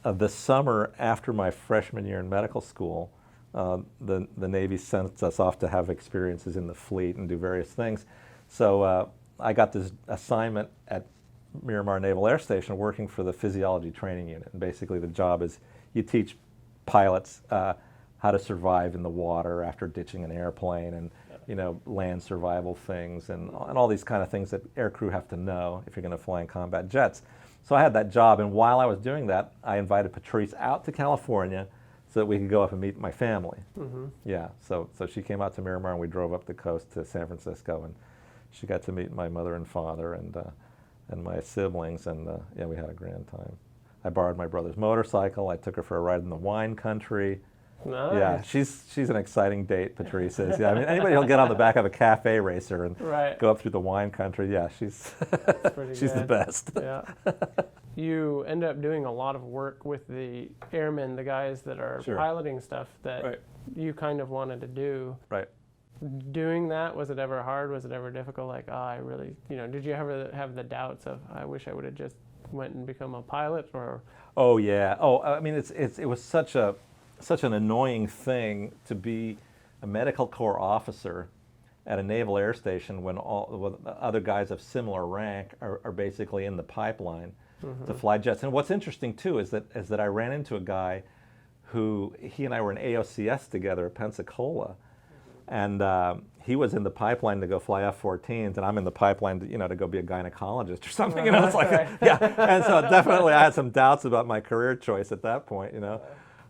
the summer after my freshman year in medical school, the Navy sent us off to have experiences in the fleet and do various things. So I got this assignment at Miramar Naval Air Station working for the physiology training unit. And basically the job is you teach pilots how to survive in the water after ditching an airplane, and land survival things and all these kind of things that aircrew have to know if you're going to fly in combat jets. So I had that job, and while I was doing that, I invited Patrice out to California so that we could go up and meet my family. Mm-hmm. Yeah, so she came out to Miramar, and we drove up the coast to San Francisco, and she got to meet my mother and father and my siblings, and we had a grand time. I borrowed my brother's motorcycle. I took her for a ride in the wine country. Nice. Yeah, she's an exciting date, Patrice is. Yeah, I mean, anybody who'll get on the back of a cafe racer and go up through the wine country, yeah, she's the best. Yeah. You end up doing a lot of work with the airmen, the guys that are piloting stuff that you kind of wanted to do. Right. Doing that, was it ever hard? Was it ever difficult? Like, I really, did you ever have the doubts of, I wish I would have just went and become a pilot? Or? Oh yeah. Oh, I mean, it was such an annoying thing to be a medical corps officer at a naval air station when all the other guys of similar rank are basically in the pipeline to fly jets. And what's interesting too is that I ran into a guy who he and I were in AOCS together at Pensacola, and he was in the pipeline to go fly F-14s, and I'm in the pipeline to go be a gynecologist or something. It's like yeah. And so definitely I had some doubts about my career choice at that point.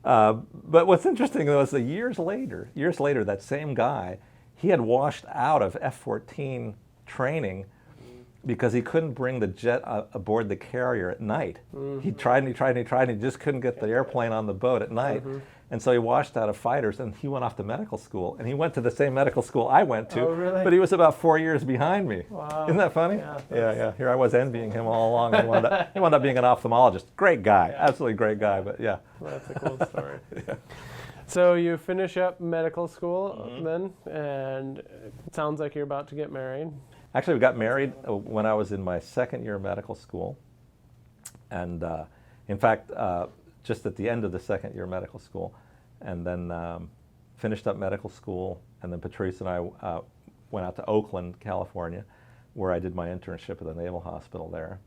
But what's interesting though is that years later, that same guy, he had washed out of F-14 training because he couldn't bring the jet aboard the carrier at night. Mm-hmm. He tried and he just couldn't get the airplane on the boat at night. Mm-hmm. And so he washed out of fighters, and he went off to medical school. And he went to the same medical school I went to, but he was about 4 years behind me. Wow. Isn't that funny? Yeah. Here I was envying him all along. He wound up being an ophthalmologist. Great guy, absolutely great guy, but yeah. Well, that's a cool story. Yeah. So you finish up medical school then, and it sounds like you're about to get married. Actually, we got married when I was in my second year of medical school. And in fact, just at the end of the second year of medical school, and then finished up medical school, and then Patrice and I went out to Oakland, California, where I did my internship at the Naval Hospital there,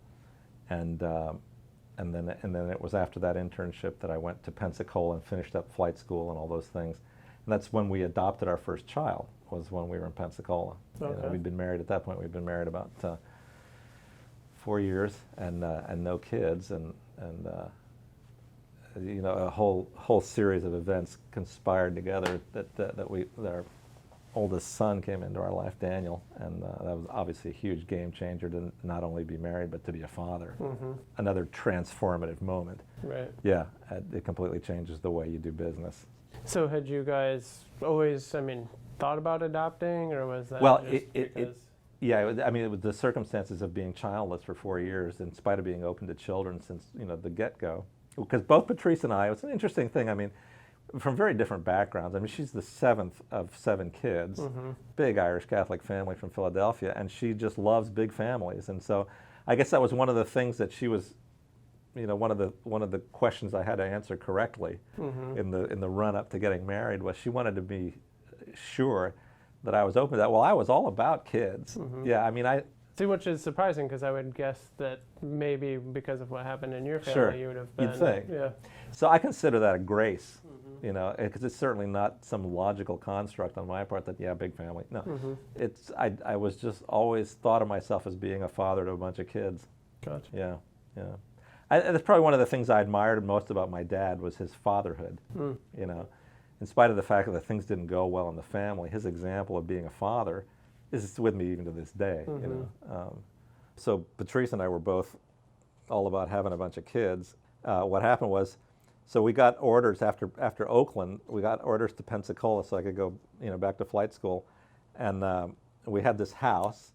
and then it was after that internship that I went to Pensacola and finished up flight school and all those things, and that's when we adopted our first child. Was when we were in Pensacola. Okay. We'd been married at that point. We'd been married about 4 years and no kids, and a whole series of events conspired together that our oldest son came into our life, Daniel, and that was obviously a huge game changer to not only be married but to be a father. Mm-hmm. Another transformative moment. Right. Yeah, it completely changes the way you do business. So had you guys always, thought about adopting, or was that it was the circumstances of being childless for 4 years in spite of being open to children since the get-go, because both Patrice and I, it was an interesting thing, from very different backgrounds. She's the seventh of 7 kids, big Irish Catholic family from Philadelphia, and she just loves big families. And so I guess that was one of the things that she was, one of the questions I had to answer correctly in the run-up to getting married was she wanted to be sure that I was open to that. Well, I was all about kids. Mm-hmm. Yeah, See, which is surprising, because I would guess that maybe because of what happened in your family, you would have been. You'd think. Yeah. So I consider that a grace, because it's certainly not some logical construct on my part that, big family. No, it's I was just always thought of myself as being a father to a bunch of kids. Gotcha. Yeah. That's probably one of the things I admired most about my dad was his fatherhood. in spite of the fact that things didn't go well in the family, his example of being a father is with me even to this day. You know, so Patrice and I were both all about having a bunch of kids. What happened was, so we got orders after Oakland. We got orders to Pensacola so I could go, you know, back to flight school, and we had this house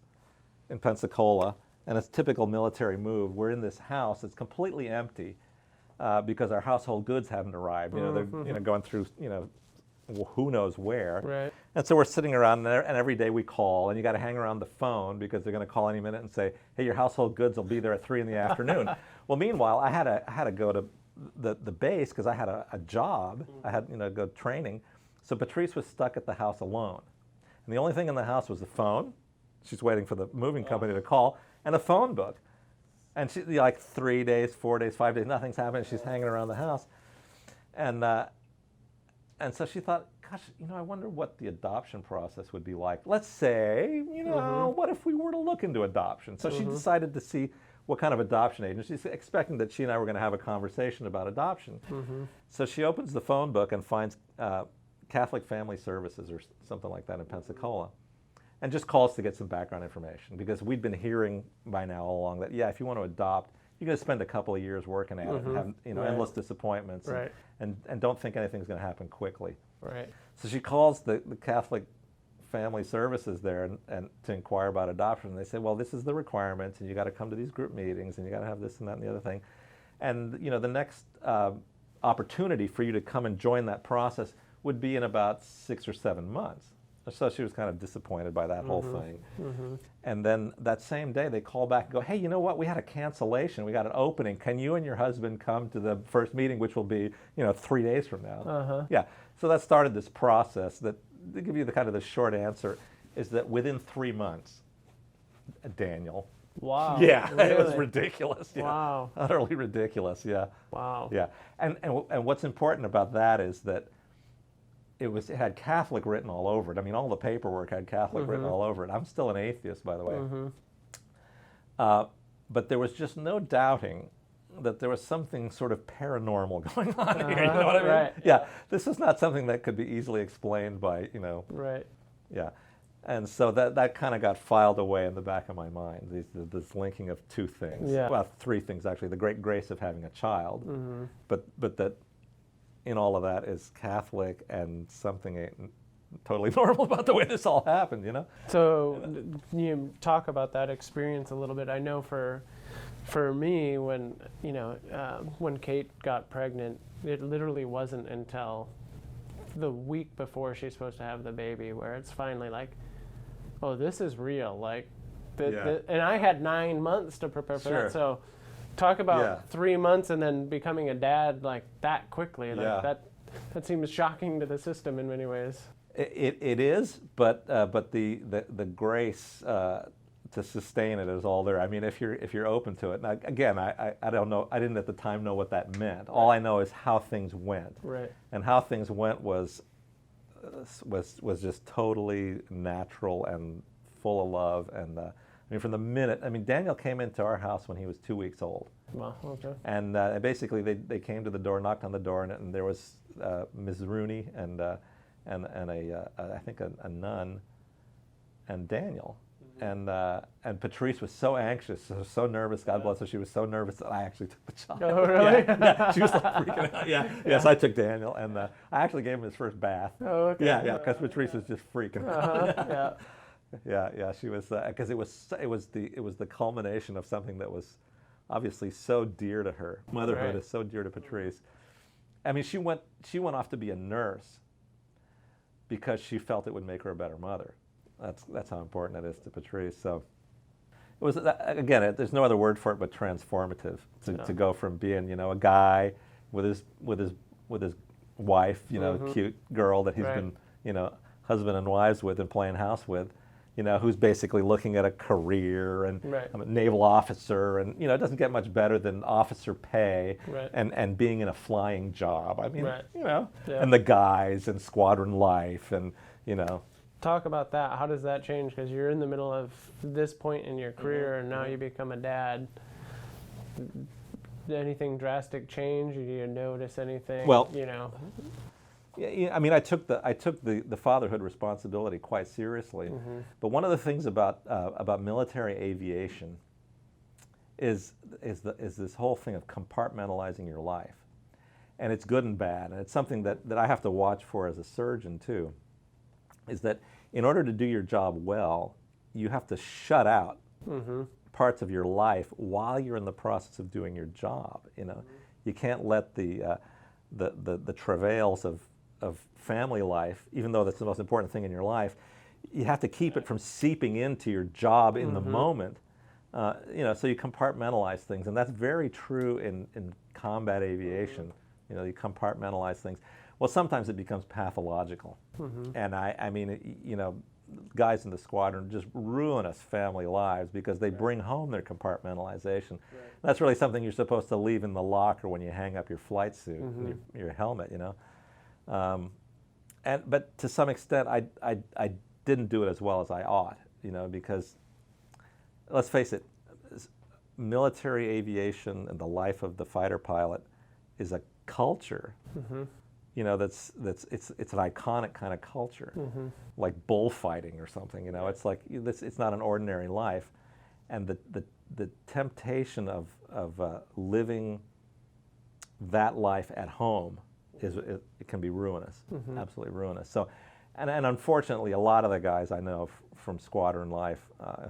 in Pensacola, and it's a typical military move. We're in this house; it's completely empty because our household goods haven't arrived. You know, they're, you know, going through, you know, who knows where. Right. And so we're sitting around there, and every day we call, and you got to hang around the phone because they're going to call any minute and say, "Hey, your household goods will be there at 3 in the afternoon." Well, meanwhile, I had to go to the base because I had a job. I had, you know, go training. So Patrice was stuck at the house alone, and the only thing in the house was the phone. She's waiting for the moving company to call, and a phone book. And she, like 3 days, 4 days, 5 days, nothing's happening. She's hanging around the house, and so she thought, gosh, you know, I wonder what the adoption process would be like. Let's say, you know, what if we were to look into adoption? So she decided to see what kind of adoption agency. She's expecting that she and I were going to have a conversation about adoption. So she opens the phone book and finds Catholic Family Services or something like that in Pensacola, and just calls to get some background information, because we'd been hearing by now all along that, yeah, if you want to adopt, you're going to spend a couple of years working at it and have, you know, endless disappointments, and don't think anything's going to happen quickly. Right. So she calls the Catholic Family Services there and to inquire about adoption. And they say, well, this is the requirements, and you got to come to these group meetings, and you got to have this and that and the other thing. And, you know, the next opportunity for you to come and join that process would be in about 6 or 7 months. So she was kind of disappointed by that whole thing. And then that same day they call back and go, hey, you know what, we had a cancellation, we got an opening. Can you and your husband come to the first meeting, which will be, you know, 3 days from now? Yeah, so that started this process that, to give you the kind of the short answer, is that within 3 months, Daniel. Wow. Yeah, really? It was ridiculous. Yeah. Wow. Utterly ridiculous, yeah. Wow. Yeah, and what's important about that is that it had Catholic written all over it. I mean, all the paperwork had Catholic written all over it. I'm still an atheist, by the way. But there was just no doubting that there was something sort of paranormal going on here. You know what I mean? Right. Yeah. This is not something that could be easily explained by, you know. Right. Yeah. And so that kind of got filed away in the back of my mind, this linking of two things. Yeah. Well, three things, actually. The great grace of having a child, but that in all of that is Catholic, and something ain't totally normal about the way this all happened, you know? So you talk about that experience a little bit. I know for me, when, you know, when Kate got pregnant, it literally wasn't until the week before she's supposed to have the baby where it's finally like, oh, this is real. Like, and I had 9 months to prepare for that. So talk about 3 months and then becoming a dad like that quickly. Like that seems shocking to the system in many ways. It is, but the grace to sustain it is all there. I mean, if you're open to it. Now, again, I don't know. I didn't at the time know what that meant. All I know is how things went. Right. And how things went was just totally natural and full of love. And I mean, from the minute, I mean, Daniel came into our house when he was 2 weeks old. Wow. Okay. And basically, they came to the door, knocked on the door, and there was Ms. Rooney and I think a nun, and Daniel. And Patrice was so anxious, so nervous. God bless her. She was so nervous that I actually took the child. Oh, really? Yeah. She was like freaking out. Yeah. Yes, I took Daniel, and I actually gave him his first bath. Oh, okay. Yeah, because Patrice was just freaking out. Yeah. She was, because it was the culmination of something that was obviously so dear to her. Motherhood is so dear to Patrice. I mean, she went off to be a nurse because she felt it would make her a better mother. That's how important it is to Patrice. So it was, again, there's no other word for it but transformative to go from being, you know, a guy with his wife, you know, cute girl that he's been, you know, husband and wives with and playing house with, you know, who's basically looking at a career, and I'm a naval officer, and, you know, it doesn't get much better than officer pay and being in a flying job. I mean, you know, and the guys and squadron life, and, you know. Talk about that. How does that change? Because you're in the middle of this point in your career, and now you become a dad. Anything drastic change? Do you notice anything? Well, you know. I mean, I took the fatherhood responsibility quite seriously. But one of the things about military aviation is this whole thing of compartmentalizing your life, and it's good and bad, and it's something that I have to watch for as a surgeon too. Is that in order to do your job well, you have to shut out parts of your life while you're in the process of doing your job. You can't let the travails of family life, even though that's the most important thing in your life, you have to keep it from seeping into your job in the moment. So you compartmentalize things, and that's very true in combat aviation. You compartmentalize things. Well, sometimes it becomes pathological, and I mean, guys in the squadron just ruinous family lives because they bring home their compartmentalization. That's really something you're supposed to leave in the locker when you hang up your flight suit, your helmet, but to some extent, I didn't do it as well as I ought, because let's face it, military aviation and the life of the fighter pilot is a culture. It's an iconic kind of culture, like bullfighting or something. It's like it's not an ordinary life, and the temptation of living that life at home it can be ruinous, absolutely ruinous. So, and unfortunately, a lot of the guys I know from squadron life,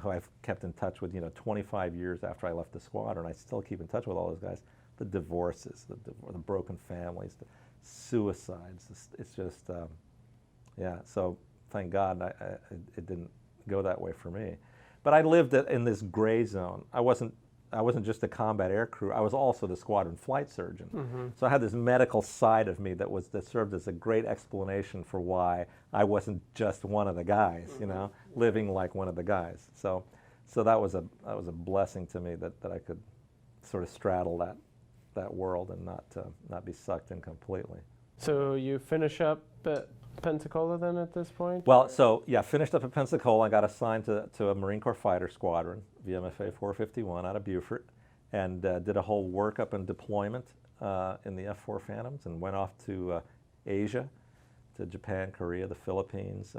who I've kept in touch with, 25 years after I left the squadron, I still keep in touch with all those guys. The divorces, the broken families, the suicides. It's just, So thank God it didn't go that way for me. But I lived in this gray zone. I wasn't just a combat air crew. I was also the squadron flight surgeon. So I had this medical side of me that served as a great explanation for why I wasn't just one of the guys, living like one of the guys. So that was a blessing to me that I could sort of straddle that world and not be sucked in completely. So you finish up at Pensacola then at this point? Well, finished up at Pensacola. I got assigned to a Marine Corps fighter squadron, VMFA 451 out of Beaufort, and did a whole workup and deployment in the F-4 Phantoms, and went off to Asia, to Japan, Korea, the Philippines,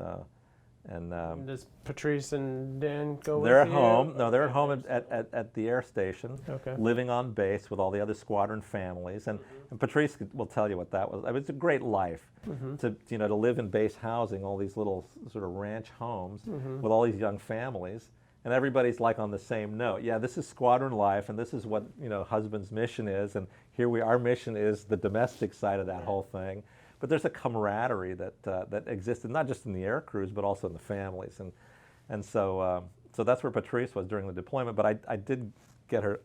and does Patrice and Dan go with you? They're at home. No, they're at home at the air station, okay. Living on base with all the other squadron families. And Patrice will tell you what that was. I mean, it's a great life to live in base housing, all these little sort of ranch homes with all these young families, and everybody's like on the same note. Yeah, this is squadron life, and this is what husband's mission is, and here our mission is the domestic side of that whole thing. But there's a camaraderie that existed not just in the air crews but also in the families, and so that's where Patrice was during the deployment. But I did get her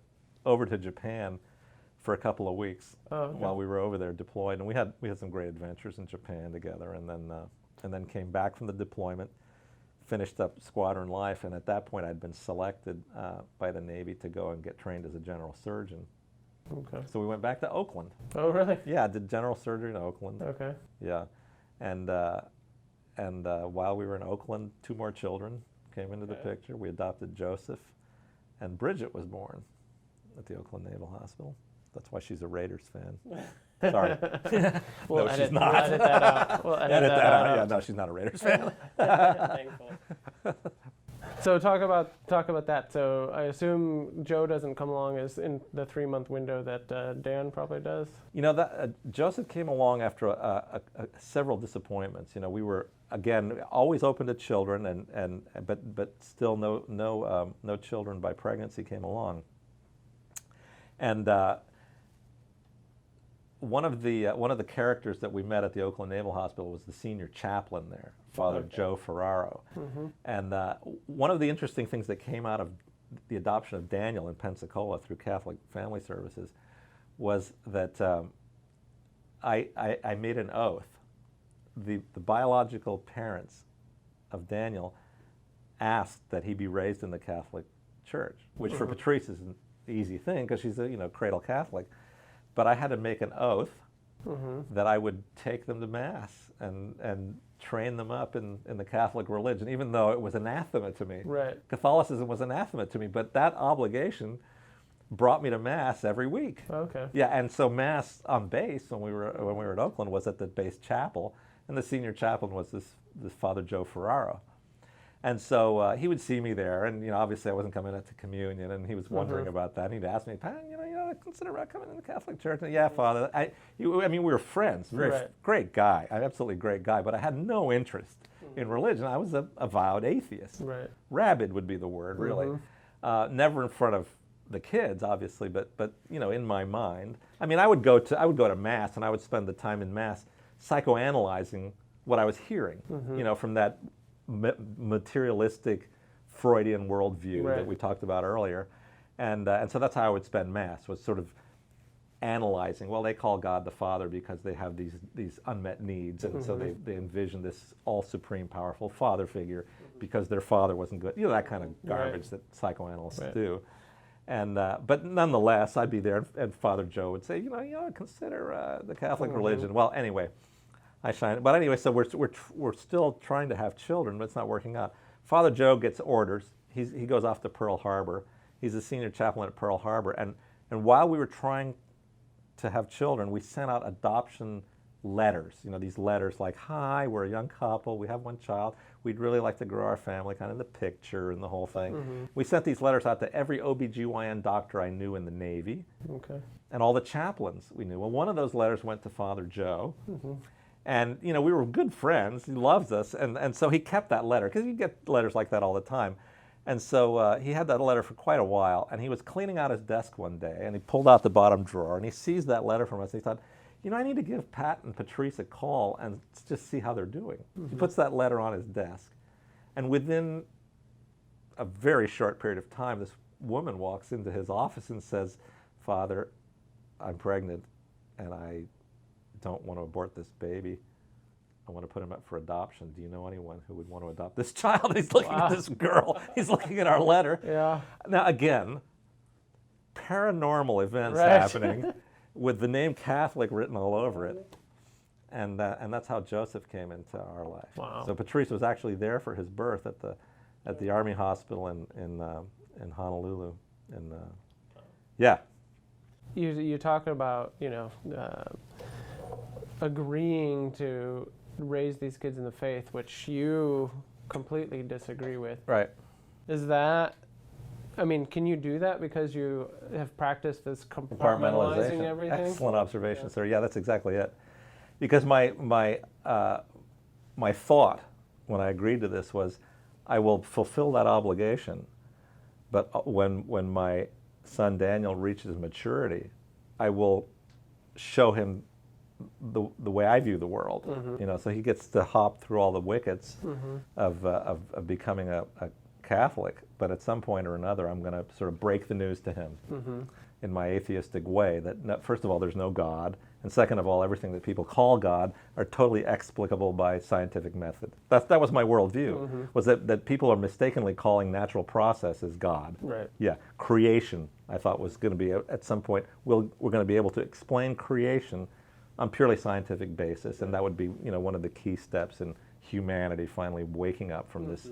over to Japan for a couple of weeks while we were over there deployed, and we had some great adventures in Japan together, and then came back from the deployment, finished up squadron life, and at that point I'd been selected by the Navy to go and get trained as a general surgeon. Okay. So we went back to Oakland. Oh, really? Yeah, I did general surgery in Oakland. Okay. Yeah, and while we were in Oakland, 2 more children came into the picture. We adopted Joseph, and Bridget was born at the Oakland Naval Hospital. That's why she's a Raiders fan. Sorry. We'll no, she's not. We'll edit that out. We'll edit that out. Yeah, no, she's not a Raiders fan. Thankfully. So talk about that. So I assume Joe doesn't come along as in the 3-month window that Dan probably does. Joseph came along after several disappointments. We were again always open to children, but still no children by pregnancy came along. And one of the characters that we met at the Oakland Naval Hospital was the senior chaplain there, Father Joe Ferraro. And one of the interesting things that came out of the adoption of Daniel in Pensacola through Catholic Family Services was that I made an oath. The biological parents of Daniel asked that he be raised in the Catholic Church, which for Patrice is an easy thing because she's a cradle Catholic. But I had to make an oath that I would take them to Mass and train them up in the Catholic religion, even though it was anathema to me. Right. Catholicism was anathema to me, but that obligation brought me to Mass every week. Okay. Yeah, and so Mass on base when we were at Oakland was at the base chapel, and the senior chaplain was this Father Joe Ferraro. And so he would see me there, and obviously I wasn't coming out to communion, and he was wondering about that. And he'd ask me, "Pat, consider about coming to the Catholic Church." And yeah, Father. I mean, we were friends. Great guy, an absolutely great guy. But I had no interest in religion. I was a avowed atheist. Right. Rabid would be the word, really. Never in front of the kids, obviously, but in my mind. I mean, I would go to Mass, and I would spend the time in Mass psychoanalyzing what I was hearing, from that materialistic Freudian worldview that we talked about earlier, and so that's how I would spend Mass, was sort of analyzing. Well, they call God the Father because they have these unmet needs, and so they envision this all supreme, powerful Father figure because their father wasn't good. That kind of garbage that psychoanalysts do. And but nonetheless, I'd be there, and Father Joe would say, consider the Catholic religion. Well, anyway. But anyway, so we're still trying to have children, but it's not working out. Father Joe gets orders. He goes off to Pearl Harbor. He's a senior chaplain at Pearl Harbor, and while we were trying to have children, we sent out adoption letters. These letters like, "Hi, we're a young couple. We have one child. We'd really like to grow our family," kind of the picture and the whole thing. We sent these letters out to every OBGYN doctor I knew in the Navy, and all the chaplains we knew. Well, one of those letters went to Father Joe. And, we were good friends. He loves us. And so he kept that letter, because you get letters like that all the time. And so he had that letter for quite a while. And he was cleaning out his desk one day, and he pulled out the bottom drawer, and he sees that letter from us. And he thought, I need to give Pat and Patrice a call and just see how they're doing. He puts that letter on his desk. And within a very short period of time, this woman walks into his office and says, "Father, I'm pregnant, and I don't want to abort this baby. I want to put him up for adoption. Do you know anyone who would want to adopt this child?" He's looking at this girl. He's looking at our letter. Yeah. Now, again, paranormal events happening with the name Catholic written all over it. And that's how Joseph came into our life. Wow. So Patrice was actually there for his birth at the Army Hospital in Honolulu. And yeah. You talk about, agreeing to raise these kids in the faith, which you completely disagree with. Right. Is that, can you do that because you have practiced this compartmentalizing everything? Excellent observation, sir. Yeah, that's exactly it. Because my thought when I agreed to this was, I will fulfill that obligation, but when my son Daniel reaches maturity, I will show him the way I view the world. So he gets to hop through all the wickets of becoming a Catholic, but at some point or another, I'm going to sort of break the news to him in my atheistic way that, first of all, there's no God, and second of all, everything that people call God are totally explicable by scientific method. That was my worldview, was that people are mistakenly calling natural processes God. Right. Yeah, creation, I thought was going to be, at some point, we're going to be able to explain creation on purely scientific basis, and that would be, one of the key steps in humanity finally waking up from this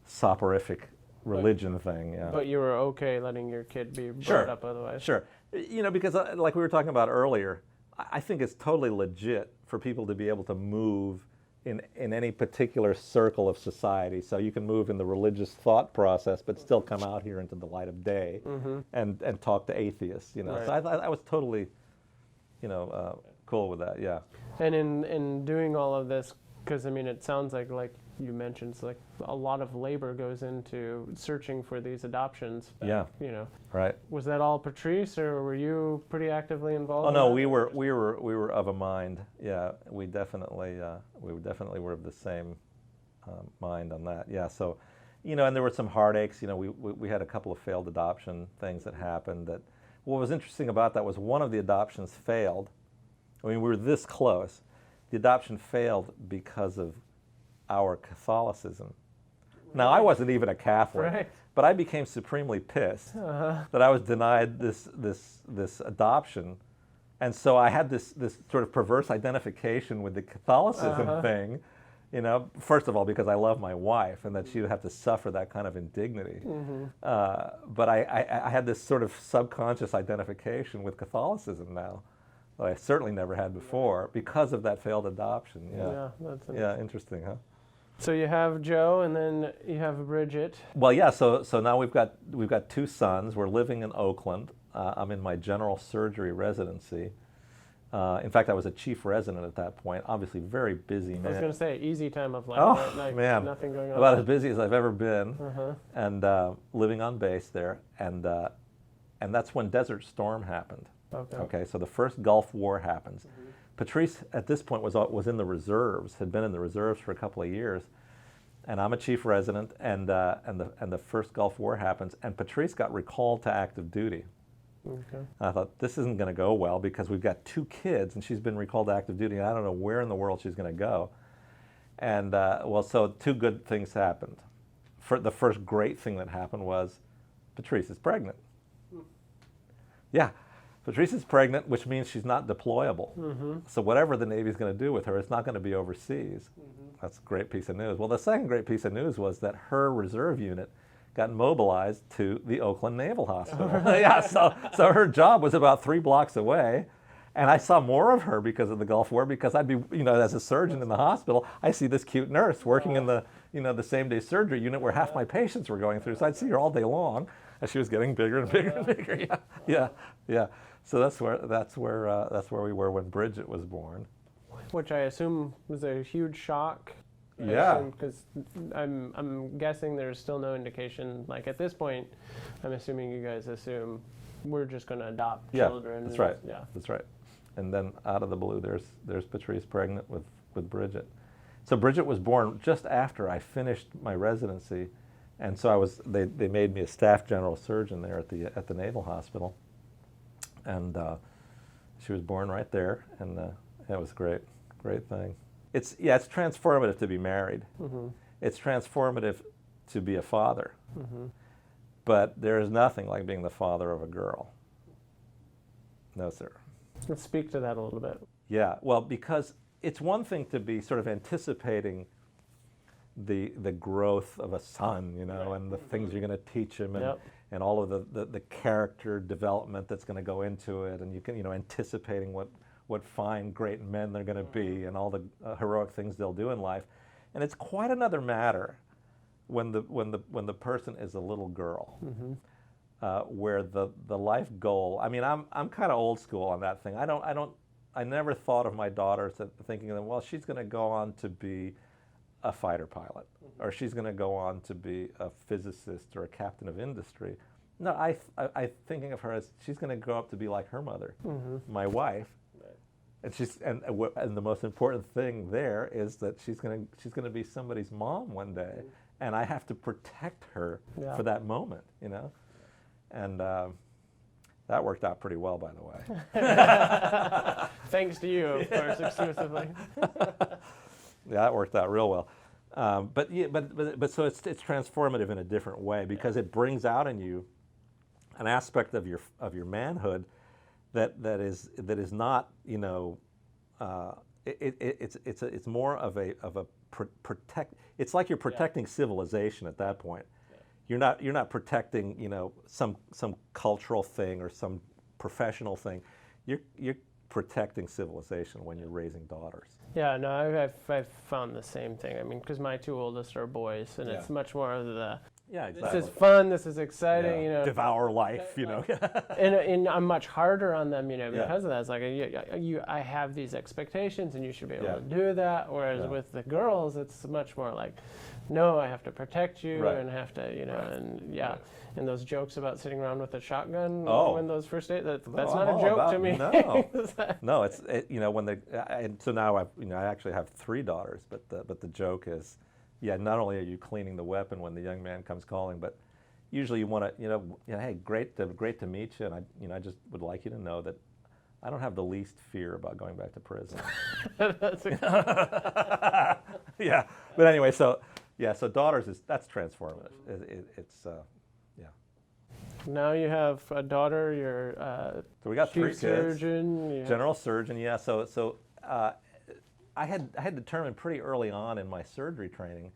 soporific religion thing. Yeah. But you were okay letting your kid be brought up otherwise? Sure. Because like we were talking about earlier, I think it's totally legit for people to be able to move in any particular circle of society. So you can move in the religious thought process, but still come out here into the light of day and talk to atheists. Right. So I was totally cool with that, yeah. And in doing all of this, because it sounds like you mentioned, it's like a lot of labor goes into searching for these adoptions. Yeah. Right. Was that all Patrice, or were you pretty actively involved? Oh no, we were of a mind. Yeah, we definitely were of the same mind on that. Yeah. So, and there were some heartaches. We had a couple of failed adoption things that happened. That what was interesting about that was one of the adoptions failed. We were this close. The adoption failed because of our Catholicism. Now, I wasn't even a Catholic, but I became supremely pissed that I was denied this adoption, and so I had this sort of perverse identification with the Catholicism thing, You know, first of all, because I love my wife and that she would have to suffer that kind of indignity. But I had this sort of subconscious identification with Catholicism now that I certainly never had before because of that failed adoption. Yeah, that's interesting, huh? So you have Joe, and then you have Bridget. Well, yeah. So now we've got 2 sons. We're living in Oakland. I'm in my general surgery residency. In fact, I was a chief resident at that point. Obviously, very busy man. I was going to say, easy time of life. Oh, right? man. Nothing going on. About as busy as I've ever been. And living on base there. And that's when Desert Storm happened. Okay, so the first Gulf War happens. Patrice, at this point, was in the reserves, had been in the reserves for a couple of years. And I'm a chief resident, and the first Gulf War happens, and Patrice got recalled to active duty. And I thought, this isn't going to go well because we've got 2 kids and she's been recalled to active duty and I don't know where in the world she's going to go. And so 2 good things happened. The first great thing that happened was Patrice is pregnant. Yeah, Patrice is pregnant, which means she's not deployable. So whatever the Navy's going to do with her, it's not going to be overseas. That's a great piece of news. Well, the second great piece of news was that her reserve unit got mobilized to the Oakland Naval Hospital. Yeah, so her job was about 3 blocks away, and I saw more of her because of the Gulf War. Because I'd be, as a surgeon in the hospital, I see this cute nurse working in the, the same-day surgery unit where half my patients were going through. So I'd see her all day long, as she was getting bigger and bigger and bigger. Yeah. So that's where we were when Bridget was born. Which I assume was a huge shock. Yeah. Because I'm guessing there's still no indication. Like at this point, I'm assuming you guys assume we're just going to adopt children. That's right. Yeah, that's right. And then out of the blue, there's Patrice pregnant with Bridget. So Bridget was born just after I finished my residency, and so they made me a staff general surgeon there at the Naval Hospital, and she was born right there, and it was great thing. It's transformative to be married. It's transformative to be a father. But there is nothing like being the father of a girl. No, sir. Let's speak to that a little bit. Yeah, well, because it's one thing to be sort of anticipating the growth of a son, and the things you're going to teach him, and all of the character development that's going to go into it, and you can anticipating what fine, great men they're going to be, and all the heroic things they'll do in life. And it's quite another matter when the person is a little girl, where the life goal. I mean, I'm kind of old school on that thing. I never thought of my daughters thinking of them, well, she's going to go on to be a fighter pilot, or she's going to go on to be a physicist or a captain of industry. No, I thinking of her as she's going to grow up to be like her mother, my wife. And and the most important thing there is that she's gonna be somebody's mom one day, and I have to protect her for that moment, and that worked out pretty well, by the way. Thanks to you, of course, exclusively. Yeah, that worked out real well. But so it's transformative in a different way because it brings out in you an aspect of your manhood that is not, it's more of a protect. It's like you're protecting civilization at that point. You're not protecting some cultural thing or some professional thing. You're protecting civilization when you're raising daughters. Yeah, no, I've found the same thing. I mean, because my 2 oldest are boys, and it's much more of the. Yeah, exactly. This is fun. This is exciting. Devour life. And I'm much harder on them. Because of that. It's like I have these expectations, and you should be able to do that. Whereas with the girls, it's much more like, no, I have to protect you, and have to, and those jokes about sitting around with a shotgun when those first dates. That's not a joke to me. No, it's when and so now I actually have 3 daughters, but the joke is. Yeah, not only are you cleaning the weapon when the young man comes calling, but usually you want to, hey, great to meet you, and I just would like you to know that I don't have the least fear about going back to prison. Yeah, but anyway, so daughters that's transformative. It's Now you have a daughter. You're so we got 3 kids. Surgeon. General surgeon. Yeah. So I had determined pretty early on in my surgery training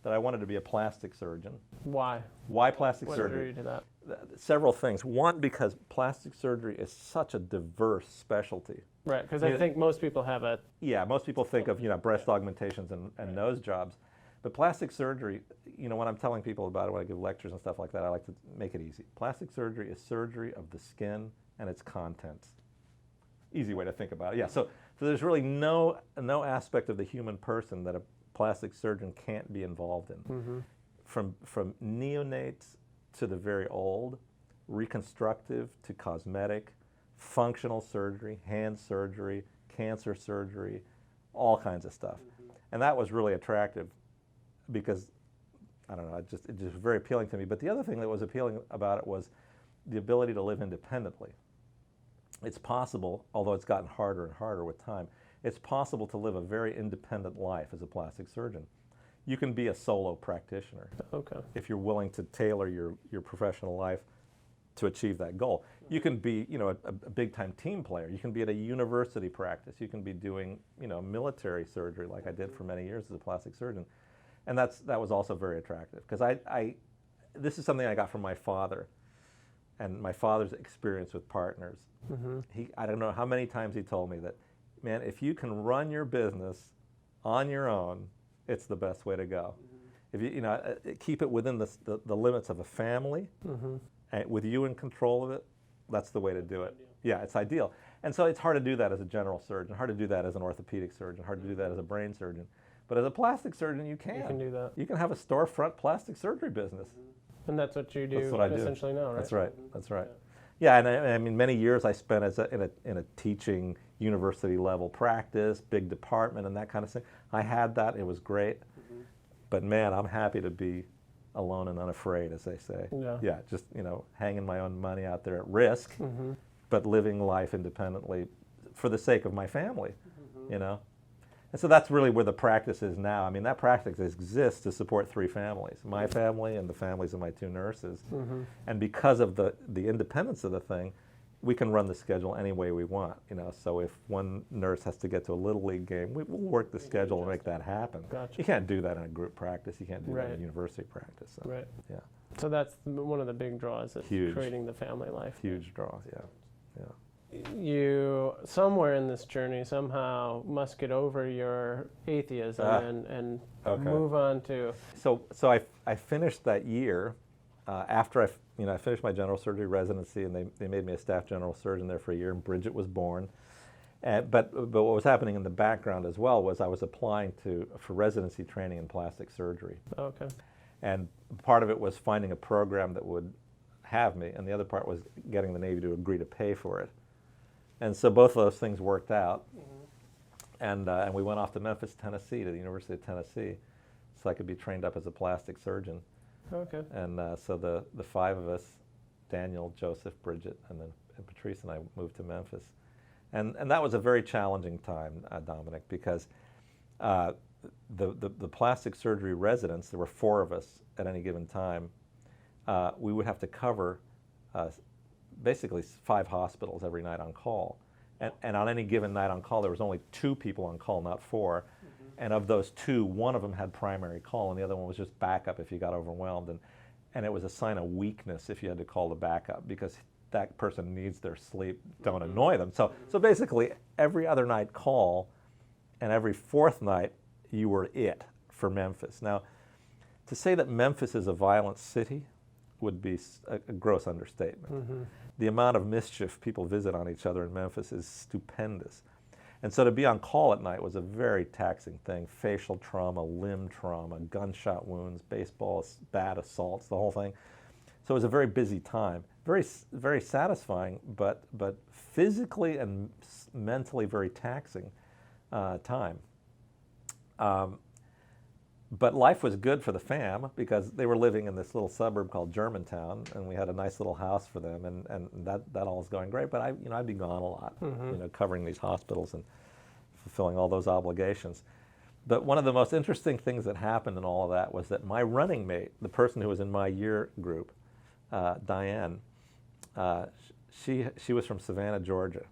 that I wanted to be a plastic surgeon. Why? Why plastic What surgery? drew you to that? Several things. One, because plastic surgery is such a diverse specialty. Right, because I think most people have a... Yeah, most people think of, breast augmentations and nose jobs. But plastic surgery, when I'm telling people about it, when I give lectures and stuff like that, I like to make it easy. Plastic surgery is surgery of the skin and its contents. Easy way to think about it. Yeah, so there's really no aspect of the human person that a plastic surgeon can't be involved in. Mm-hmm. From neonates to the very old, reconstructive to cosmetic, functional surgery, hand surgery, cancer surgery, all kinds of stuff. Mm-hmm. And that was really attractive because, I don't know, it just was very appealing to me. But the other thing that was appealing about it was the ability to live independently. It's possible, although it's gotten harder and harder with time, it's possible to live a very independent life as a plastic surgeon. You can be a solo practitioner if you're willing to tailor your professional life to achieve that goal. You can be, a big-time team player. You can be at a university practice. You can be doing, military surgery like I did for many years as a plastic surgeon. And that was also very attractive because this is something I got from my father and my father's experience with partners. Mm-hmm. I don't know how many times he told me that, man, if you can run your business on your own, it's the best way to go. Mm-hmm. If you keep it within the limits of a family, mm-hmm. and with you in control of it, that's the way to do it. Yeah, it's ideal. And so it's hard to do that as a general surgeon, hard to do that as an orthopedic surgeon, hard to do that as a brain surgeon. But as a plastic surgeon, you can. You can do that. You can have a storefront plastic surgery business. Mm-hmm. And that's what you do. That's what I do essentially now, right? That's right. Mm-hmm. That's right. Yeah, and I mean, many years I spent in a teaching university level practice, big department, and that kind of thing. I had that. It was great. Mm-hmm. But man, I'm happy to be alone and unafraid, as they say. Yeah, just hanging my own money out there at risk, mm-hmm. but living life independently for the sake of my family. Mm-hmm. And so that's really where the practice is now. I mean, that practice exists to support 3 families, my family and the families of my 2 nurses. Mm-hmm. And because of the independence of the thing, we can run the schedule any way we want. So if one nurse has to get to a Little League game, we'll work the schedule and make that happen. Gotcha. You can't do that in a group practice. You can't do right. that in university practice. So, right. Yeah. So that's one of the big draws, is creating the family life. Huge draw, yeah. You, somewhere in this journey, somehow must get over your atheism and move on to... So I finished that year after I finished my general surgery residency, and they made me a staff general surgeon there for a year, and Bridget was born. But what was happening in the background as well was I was applying for residency training in plastic surgery. Okay. And part of it was finding a program that would have me, and the other part was getting the Navy to agree to pay for it. And so both of those things worked out, mm-hmm. and we went off to Memphis, Tennessee, to the University of Tennessee, so I could be trained up as a plastic surgeon. Okay. And so the 5 of us, Daniel, Joseph, Bridget, and Patrice and I moved to Memphis. And that was a very challenging time, Dominic, because the plastic surgery residents, there were 4 of us at any given time, we would have to cover basically 5 hospitals every night on call. And on any given night on call, there was only 2 people on call, not 4. Mm-hmm. And of those 2, one of them had primary call, and the other one was just backup if you got overwhelmed. And it was a sign of weakness if you had to call the backup, because that person needs their sleep. Don't mm-hmm. annoy them. So basically, every other night call, and every 4th night, you were it for Memphis. Now, to say that Memphis is a violent city would be a gross understatement. Mm-hmm. The amount of mischief people visit on each other in Memphis is stupendous. And so to be on call at night was a very taxing thing. Facial trauma, limb trauma, gunshot wounds, baseball bat assaults, the whole thing. So it was a very busy time. Very, very satisfying, but physically and mentally very taxing time. But life was good for the fam because they were living in this little suburb called Germantown, and we had a nice little house for them, and that all was going great. But I'd be gone a lot, mm-hmm. Covering these hospitals and fulfilling all those obligations. But one of the most interesting things that happened in all of that was that my running mate, the person who was in my year group, Diane, she was from Savannah, Georgia.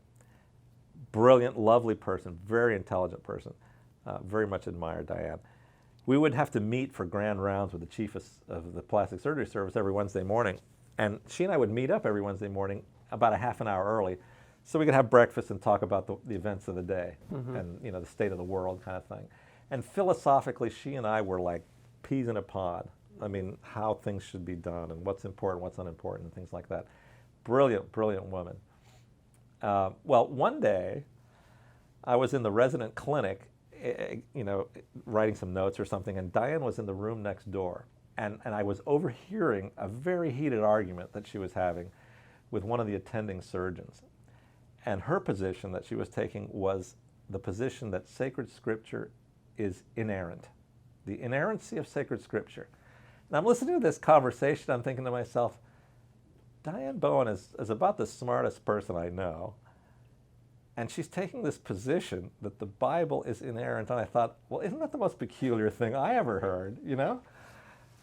Brilliant, lovely person, very intelligent person. Very much admired Diane. We would have to meet for grand rounds with the chief of the plastic surgery service every Wednesday morning. And she and I would meet up every Wednesday morning about a half an hour early so we could have breakfast and talk about the events of the day and the state of the world kind of thing. And philosophically, she and I were like peas in a pod. I mean, how things should be done and what's important, what's unimportant, and things like that. Brilliant, brilliant woman. Well, one day, I was in the resident clinic, writing some notes or something, and Diane was in the room next door. And I was overhearing a very heated argument that she was having with one of the attending surgeons. And her position that she was taking was the position that sacred scripture is inerrant, the inerrancy of sacred scripture. And I'm listening to this conversation, I'm thinking to myself, Diane Bowen is about the smartest person I know. And she's taking this position that the Bible is inerrant. And I thought, well, isn't that the most peculiar thing I ever heard,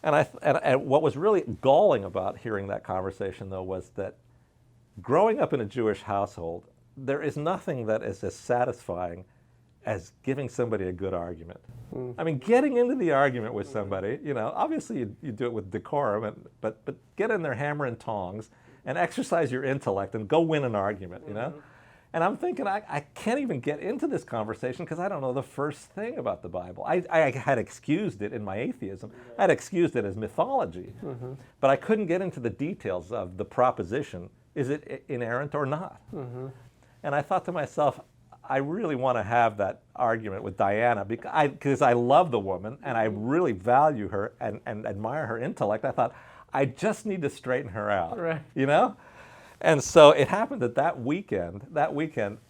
And what was really galling about hearing that conversation, though, was that growing up in a Jewish household, there is nothing that is as satisfying as giving somebody a good argument. I mean, getting into the argument with somebody, obviously you do it with decorum, but get in there hammer and tongs and exercise your intellect and go win an argument, And I'm thinking, I can't even get into this conversation because I don't know the first thing about the Bible. I had excused it in my atheism. I had excused it as mythology. But I couldn't get into the details of the proposition, is it inerrant or not? And I thought to myself, I really want to have that argument with Diana because I love the woman and I really value her and admire her intellect. I thought, I just need to straighten her out, right. And so it happened that weekend,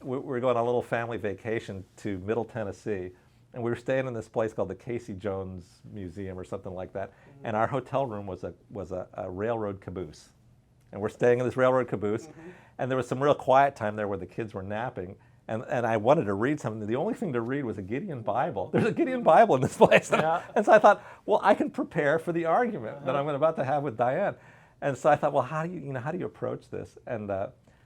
we were going on a little family vacation to Middle Tennessee, and we were staying in this place called the Casey Jones Museum or something like that, and our hotel room was a railroad caboose. And we're staying in this railroad caboose, and there was some real quiet time there where the kids were napping, and I wanted to read something. The only thing to read was a Gideon Bible. There's a Gideon Bible in this place. Yeah. And so I thought, well, I can prepare for the argument that I'm about to have with Diane. And so I thought, well, how do you approach this? And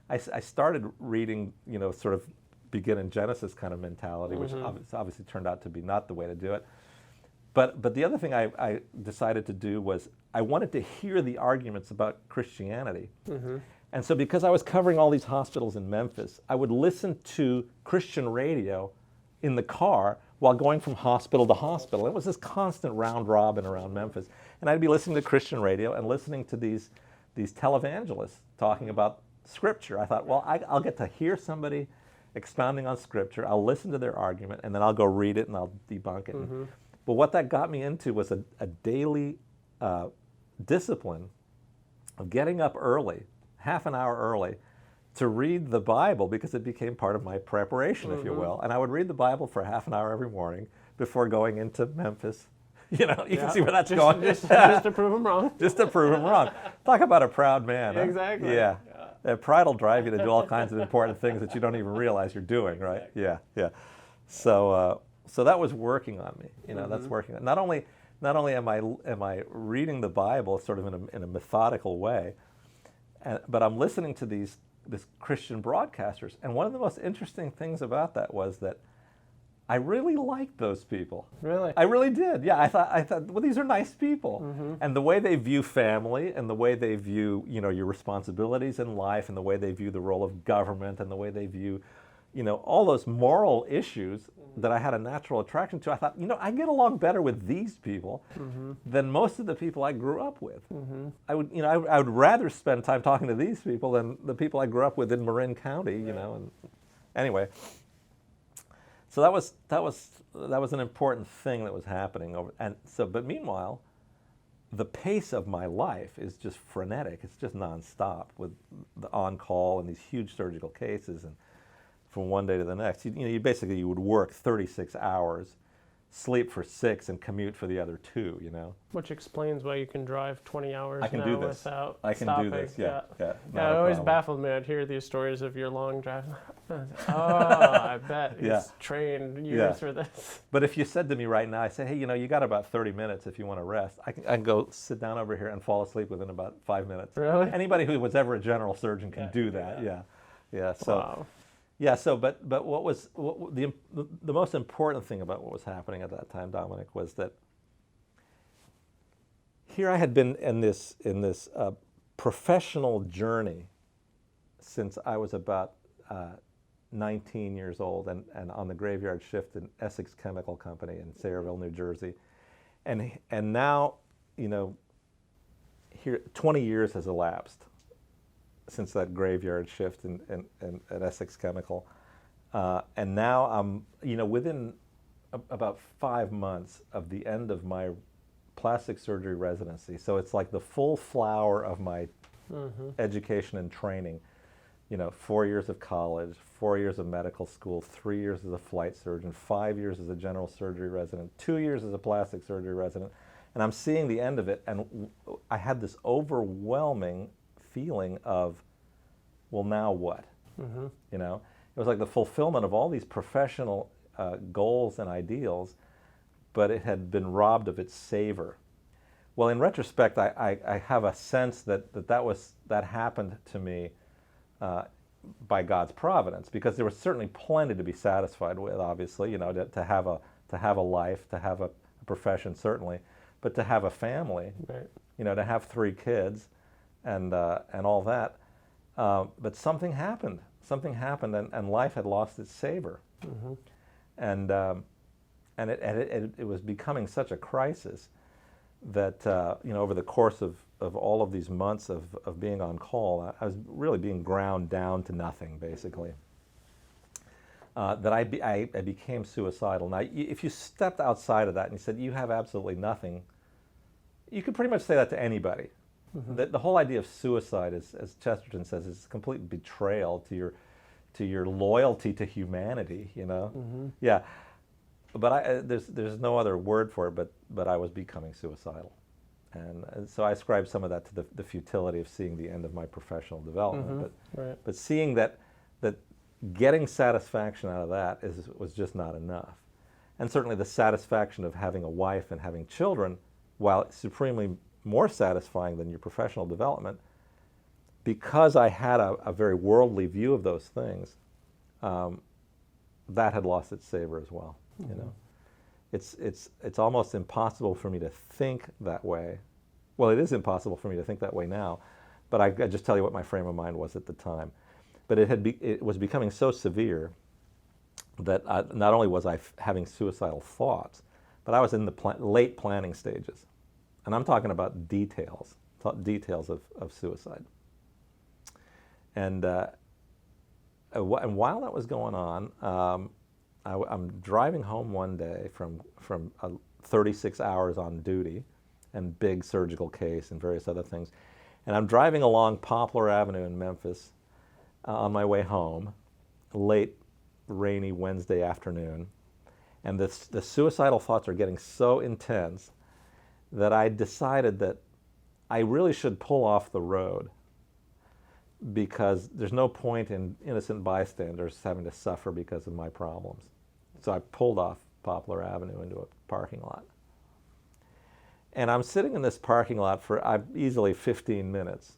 I started reading, sort of begin in Genesis kind of mentality, which obviously turned out to be not the way to do it. But the other thing I decided to do was I wanted to hear the arguments about Christianity. And so because I was covering all these hospitals in Memphis, I would listen to Christian radio in the car while going from hospital to hospital. It was this constant round robin around Memphis. And I'd be listening to Christian radio and listening to these televangelists talking about Scripture. I thought, well, I'll get to hear somebody expounding on Scripture. I'll listen to their argument, and then I'll go read it and I'll debunk it. But what that got me into was a daily discipline of getting up early, half an hour early, to read the Bible because it became part of my preparation, if you will. And I would read the Bible for half an hour every morning before going into Memphis. You can see where that's going. Just to prove them wrong. Just to prove them wrong. Talk about a proud man. Huh? Exactly. Yeah. Pride will drive you to do all kinds of important things that you don't even realize you're doing, right? Yeah. So that was working on me. That's working. Not only am I reading the Bible sort of in a methodical way, but I'm listening to these Christian broadcasters. And one of the most interesting things about that was that I really liked those people. Really? I really did. Yeah, I thought, well, these are nice people. And the way they view family and the way they view, your responsibilities in life and the way they view the role of government and the way they view, all those moral issues that I had a natural attraction to. I thought, I get along better with these people than most of the people I grew up with. I would rather spend time talking to these people than the people I grew up with in Marin County, and anyway. So that was an important thing that was happening but meanwhile, the pace of my life is just frenetic. It's just nonstop with the on-call and these huge surgical cases, and from one day to the next, you would work 36 hours, sleep for 6, and commute for the other 2. Which explains why you can drive 20 hours I can now do this. without I can stopping. do this. Yeah. It always baffled me. I'd hear these stories of your long drive. I bet he's trained years for this. But if you said to me right now, I say, hey, you got about 30 minutes if you want to rest. I can go sit down over here and fall asleep within about 5 minutes. Really? Anybody who was ever a general surgeon can do that. Yeah. So. Wow. Yeah. So, but the most important thing about what was happening at that time, Dominic, was that here I had been in this professional journey since I was about 19 years old, and on the graveyard shift in Essex Chemical Company in Sayreville, New Jersey, and now, here 20 years has elapsed since that graveyard shift at Essex Chemical, and now I'm within about 5 months of the end of my plastic surgery residency. So it's like the full flower of my education and training. 4 years of college, 4 years of medical school, 3 years as a flight surgeon, 5 years as a general surgery resident, 2 years as a plastic surgery resident, and I'm seeing the end of it, and I had this overwhelming feeling of, well, now what? It was like the fulfillment of all these professional goals and ideals, but it had been robbed of its savor. Well, in retrospect, I have a sense that happened to me by God's providence, because there was certainly plenty to be satisfied with, obviously, to have a life, to have a profession, certainly, but to have a family, right. To have 3 kids, and all that. But something happened, and life had lost its savor, and it was becoming such a crisis that over the course of all of these months of being on call, I was really being ground down to nothing, basically. That I became suicidal. Now, if you stepped outside of that and you said you have absolutely nothing, you could pretty much say that to anybody. The whole idea of suicide, as Chesterton says, is a complete betrayal to your loyalty to humanity. Yeah. But there's no other word for it, but I was becoming suicidal. And so I ascribe some of that to the futility of seeing the end of my professional development. But seeing that getting satisfaction out of that was just not enough. And certainly the satisfaction of having a wife and having children, while supremely more satisfying than your professional development, because I had a very worldly view of those things, that had lost its savor as well. It's almost impossible for me to think that way. Well, it is impossible for me to think that way now, but I just tell you what my frame of mind was at the time. But it was becoming so severe that not only was I having suicidal thoughts, but I was in the late planning stages. And I'm talking about details of suicide. And while that was going on, I'm driving home one day from 36 hours on duty and big surgical case and various other things. And I'm driving along Poplar Avenue in Memphis on my way home, late rainy Wednesday afternoon. And the suicidal thoughts are getting so intense that I decided that I really should pull off the road, because there's no point in innocent bystanders having to suffer because of my problems. So I pulled off Poplar Avenue into a parking lot. And I'm sitting in this parking lot for easily 15 minutes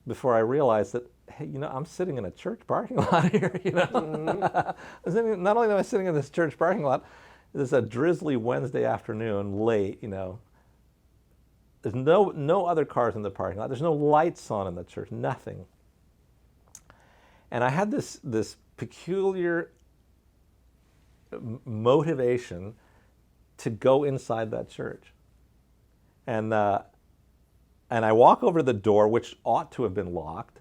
before I realized that, hey, I'm sitting in a church parking lot here, Not only am I sitting in this church parking lot, it's a drizzly Wednesday afternoon, late, There's no other cars in the parking lot. There's no lights on in the church, nothing. And I had this peculiar motivation to go inside that church. And I walk over to the door, which ought to have been locked,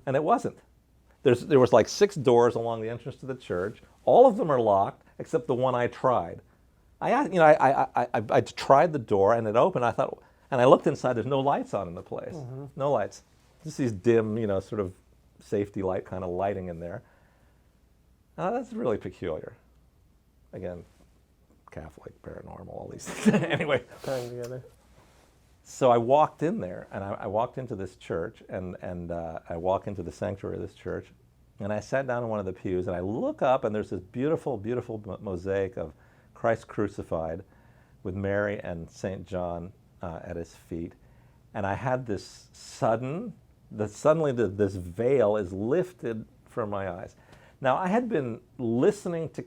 and it wasn't. There was like 6 doors along the entrance to the church. All of them are locked except the one I tried. I tried the door and it opened. And I looked inside. There's no lights on in the place. No lights. Just these dim, sort of safety light kind of lighting in there. That's really peculiar. Again, Catholic, paranormal, all these things. Anyway. Tying together. So I walked in there, and I walked into this church, and I walk into the sanctuary of this church, and I sat down in one of the pews, and I look up, and there's this beautiful, beautiful mosaic of Christ crucified with Mary and St. John at his feet. And I had this suddenly this veil is lifted from my eyes. Now, I had been listening to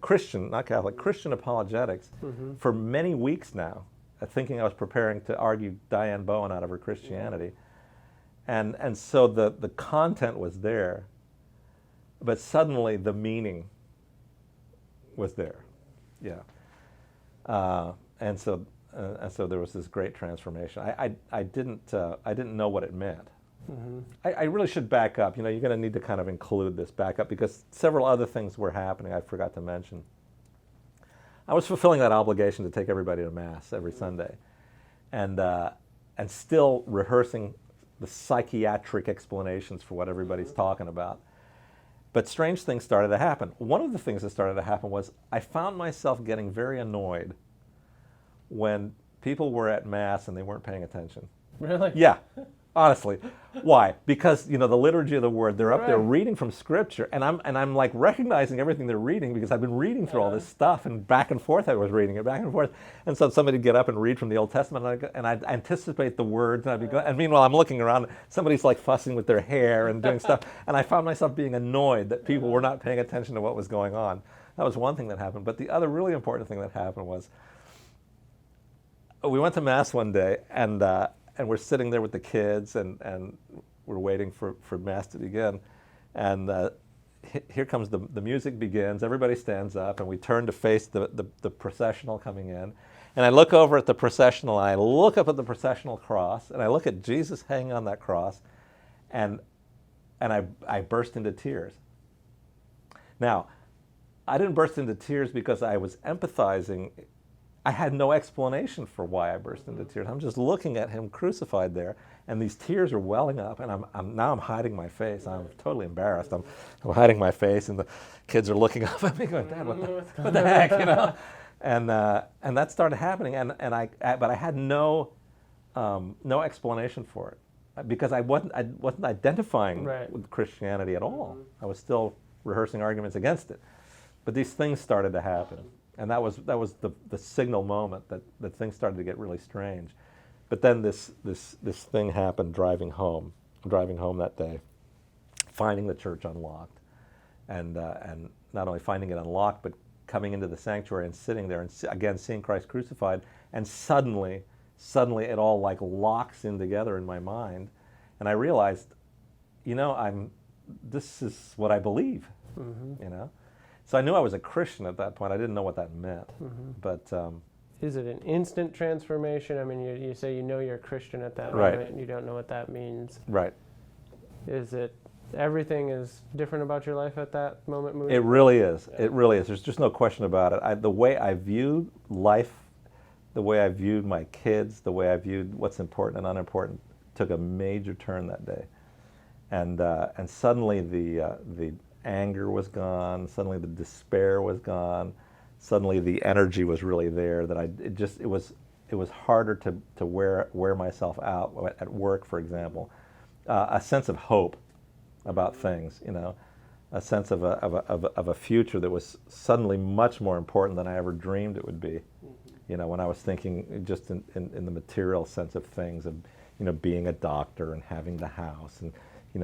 Christian apologetics for many weeks now, thinking I was preparing to argue Diane Bowen out of her Christianity. And so the content was there, but suddenly the meaning was there. Yeah. And so there was this great transformation. I didn't know what it meant. I really should back up. You're going to need to kind of include this back up because several other things were happening I forgot to mention. I was fulfilling that obligation to take everybody to Mass every Sunday, and still rehearsing the psychiatric explanations for what everybody's talking about. But strange things started to happen. One of the things that started to happen was I found myself getting very annoyed when people were at Mass and they weren't paying attention. Really? Yeah. Honestly. Why? Because, the liturgy of the Word, they're up there reading from Scripture, and I'm like recognizing everything they're reading because I've been reading through all this stuff, and back and forth I was reading it, back and forth. And so somebody would get up and read from the Old Testament, and I'd anticipate the words, and I'd be going, and meanwhile I'm looking around, somebody's like fussing with their hair and doing stuff, and I found myself being annoyed that people were not paying attention to what was going on. That was one thing that happened. But the other really important thing that happened was we went to Mass one day, and we're sitting there with the kids, and we're waiting for Mass to begin. And here comes the music begins, everybody stands up, and we turn to face the processional coming in. And I look over at the processional, and I look up at the processional cross, and I look at Jesus hanging on that cross, and I burst into tears. Now, I didn't burst into tears because I was empathizing. I had no explanation for why I burst into tears. I'm just looking at him crucified there, and these tears are welling up, and I'm hiding my face. I'm totally embarrassed. I'm hiding my face, and the kids are looking up at me going, "Dad, what the heck?" And that started happening, but I had no explanation for it because I wasn't identifying with Christianity at all. I was still rehearsing arguments against it, but these things started to happen. And that was the signal moment that things started to get really strange. But then this thing happened driving home that day, finding the church unlocked, and not only finding it unlocked, but coming into the sanctuary and sitting there and again seeing Christ crucified, and suddenly it all like locks in together in my mind, and I realized, this is what I believe, So I knew I was a Christian at that point. I didn't know what that meant, but is it an instant transformation? I mean, you say you're a Christian at that moment, and you don't know what that means. Right. Is it everything is different about your life at that moment? Moving? It really is. Yeah. It really is. There's just no question about it. The way I viewed life, the way I viewed my kids, the way I viewed what's important and unimportant, took a major turn that day, and suddenly the anger was gone. Suddenly the despair was gone. Suddenly the energy was really there. It was harder to wear myself out at work, for example. A sense of hope about things, a sense of a future that was suddenly much more important than I ever dreamed it would be. When I was thinking just in the material sense of things, of being a doctor and having the house and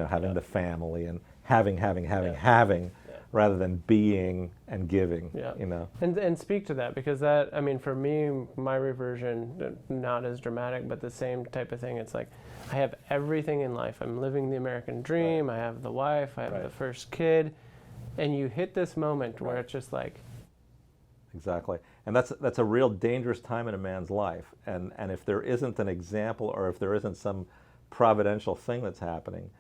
having the family and having, rather than being and giving, And speak to that, because that, I mean, for me, my reversion, not as dramatic, but the same type of thing. It's like, I have everything in life. I'm living the American dream. I have the wife. I have the first kid. And you hit this moment where it's just like... Exactly. And that's a real dangerous time in a man's life. And if there isn't an example, or if there isn't some providential thing that's happening,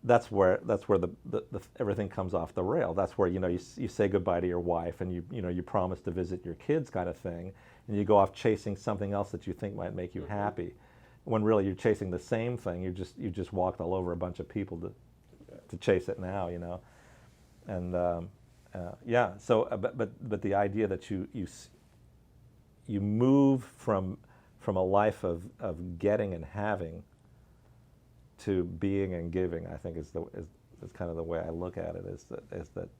that's where the everything comes off the rail. That's where you say goodbye to your wife, and you promise to visit your kids, kind of thing, and you go off chasing something else that you think might make you happy, when really you're chasing the same thing. You just walked all over a bunch of people to chase it now, and So, but the idea that you move from a life of getting and having to being and giving, I think is kind of the way I look at it. Is that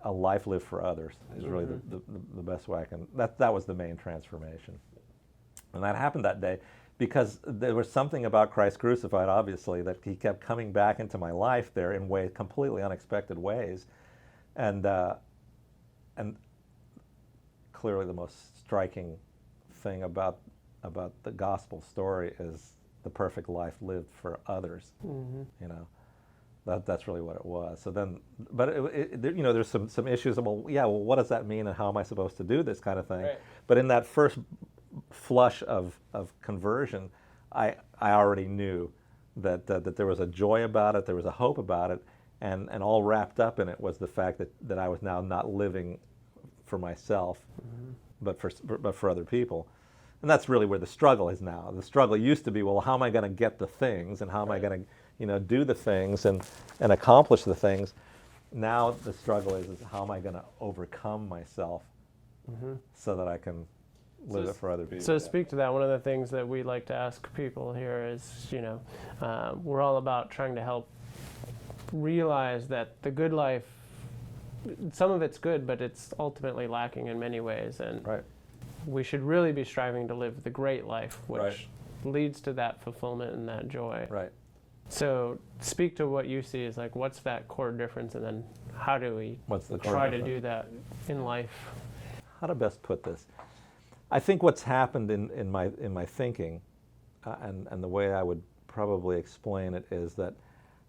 a life lived for others is really the best way I can. That was the main transformation, and that happened that day. because there was something about Christ crucified, obviously, that he kept coming back into my life there in completely unexpected ways. And clearly the most striking thing about the gospel story is the perfect life lived for others. You know, that's really what it was. So then, but there's some issues of, well, what does that mean, and how am I supposed to do this kind of thing? Right. But in that first flush of conversion, I already knew that there was a joy about it, there was a hope about it, and all wrapped up in it was the fact that I was now not living for myself, but for other people. And that's really where the struggle is now. The struggle used to be, well, how am I going to get the things, and how am I going to, do the things and accomplish the things? Now the struggle is how am I going to overcome myself so that I can live it for other people. So speak to that. One of the things that we like to ask people here is, we're all about trying to help realize that the good life, some of it's good, but it's ultimately lacking in many ways. And we should really be striving to live the great life, which leads to that fulfillment and that joy. Right. So speak to what you see as like, what's that core difference, and then how do we try to do that in life? How to best put this? I think what's happened in my thinking, and the way I would probably explain it, is that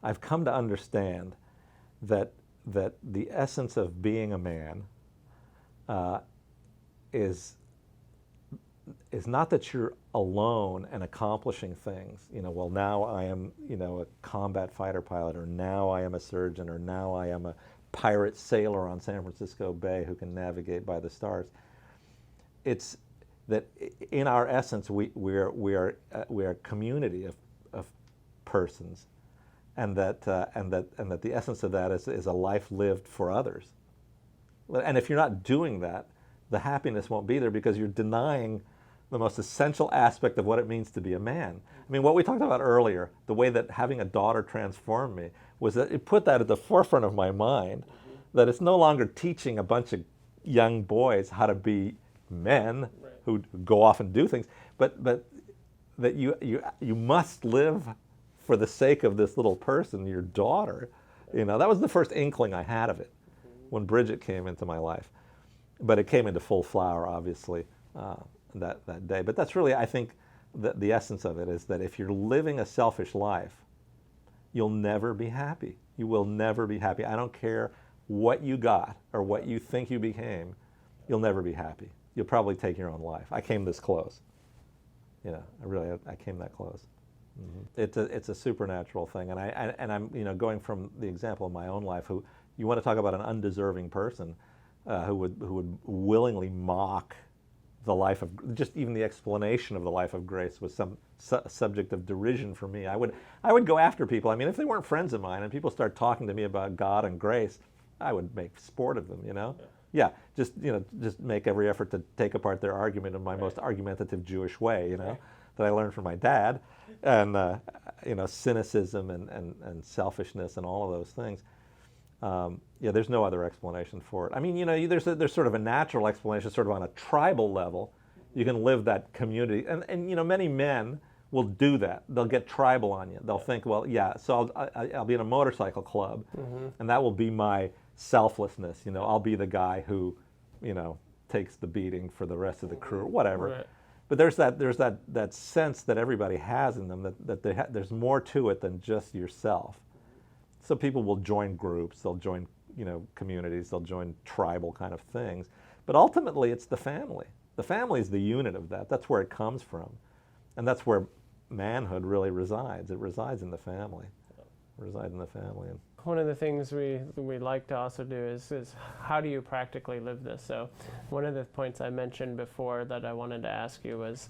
I've come to understand that the essence of being a man is not that you're alone and accomplishing things. Well, now I am, a combat fighter pilot, or now I am a surgeon, or now I am a pirate sailor on San Francisco Bay who can navigate by the stars. It's that in our essence, we are a community of persons, and that the essence of that is a life lived for others. And if you're not doing that, the happiness won't be there, because you're denying the most essential aspect of what it means to be a man. I mean, what we talked about earlier, the way that having a daughter transformed me, was that it put that at the forefront of my mind, that it's no longer teaching a bunch of young boys how to be men who go off and do things, but that you must live for the sake of this little person, your daughter. That was the first inkling I had of it when Bridget came into my life. But it came into full flower, obviously, that day. But that's really, I think, the essence of it, is that if you're living a selfish life, you'll never be happy. You will never be happy. I don't care what you got or what you think you became, you'll never be happy. You'll probably take your own life. I came this close. I came that close. It's a supernatural thing, and I'm going from the example of my own life. Who, you want to talk about an undeserving person, who would willingly mock the life of, just even the explanation of the life of grace was some subject of derision for me. I would go after people. I mean, if they weren't friends of mine and people start talking to me about God and grace, I would make sport of them. Just make every effort to take apart their argument in my most argumentative Jewish way. That I learned from my dad, and cynicism and selfishness and all of those things. There's no other explanation for it. I mean, there's sort of a natural explanation, sort of on a tribal level. You can live that community, and many men will do that. They'll get tribal on you. They'll think, well, so I'll be in a motorcycle club, and that will be my selflessness. I'll be the guy who, takes the beating for the rest of the crew, or whatever. Right. But there's that sense that everybody has in them that there's more to it than just yourself. So people will join groups, they'll join communities, they'll join tribal kind of things. But ultimately, it's the family. The family is the unit of that. That's where it comes from, and that's where manhood really resides. It resides in the family. One of the things we like to also do is how do you practically live this? So one of the points I mentioned before that I wanted to ask you was,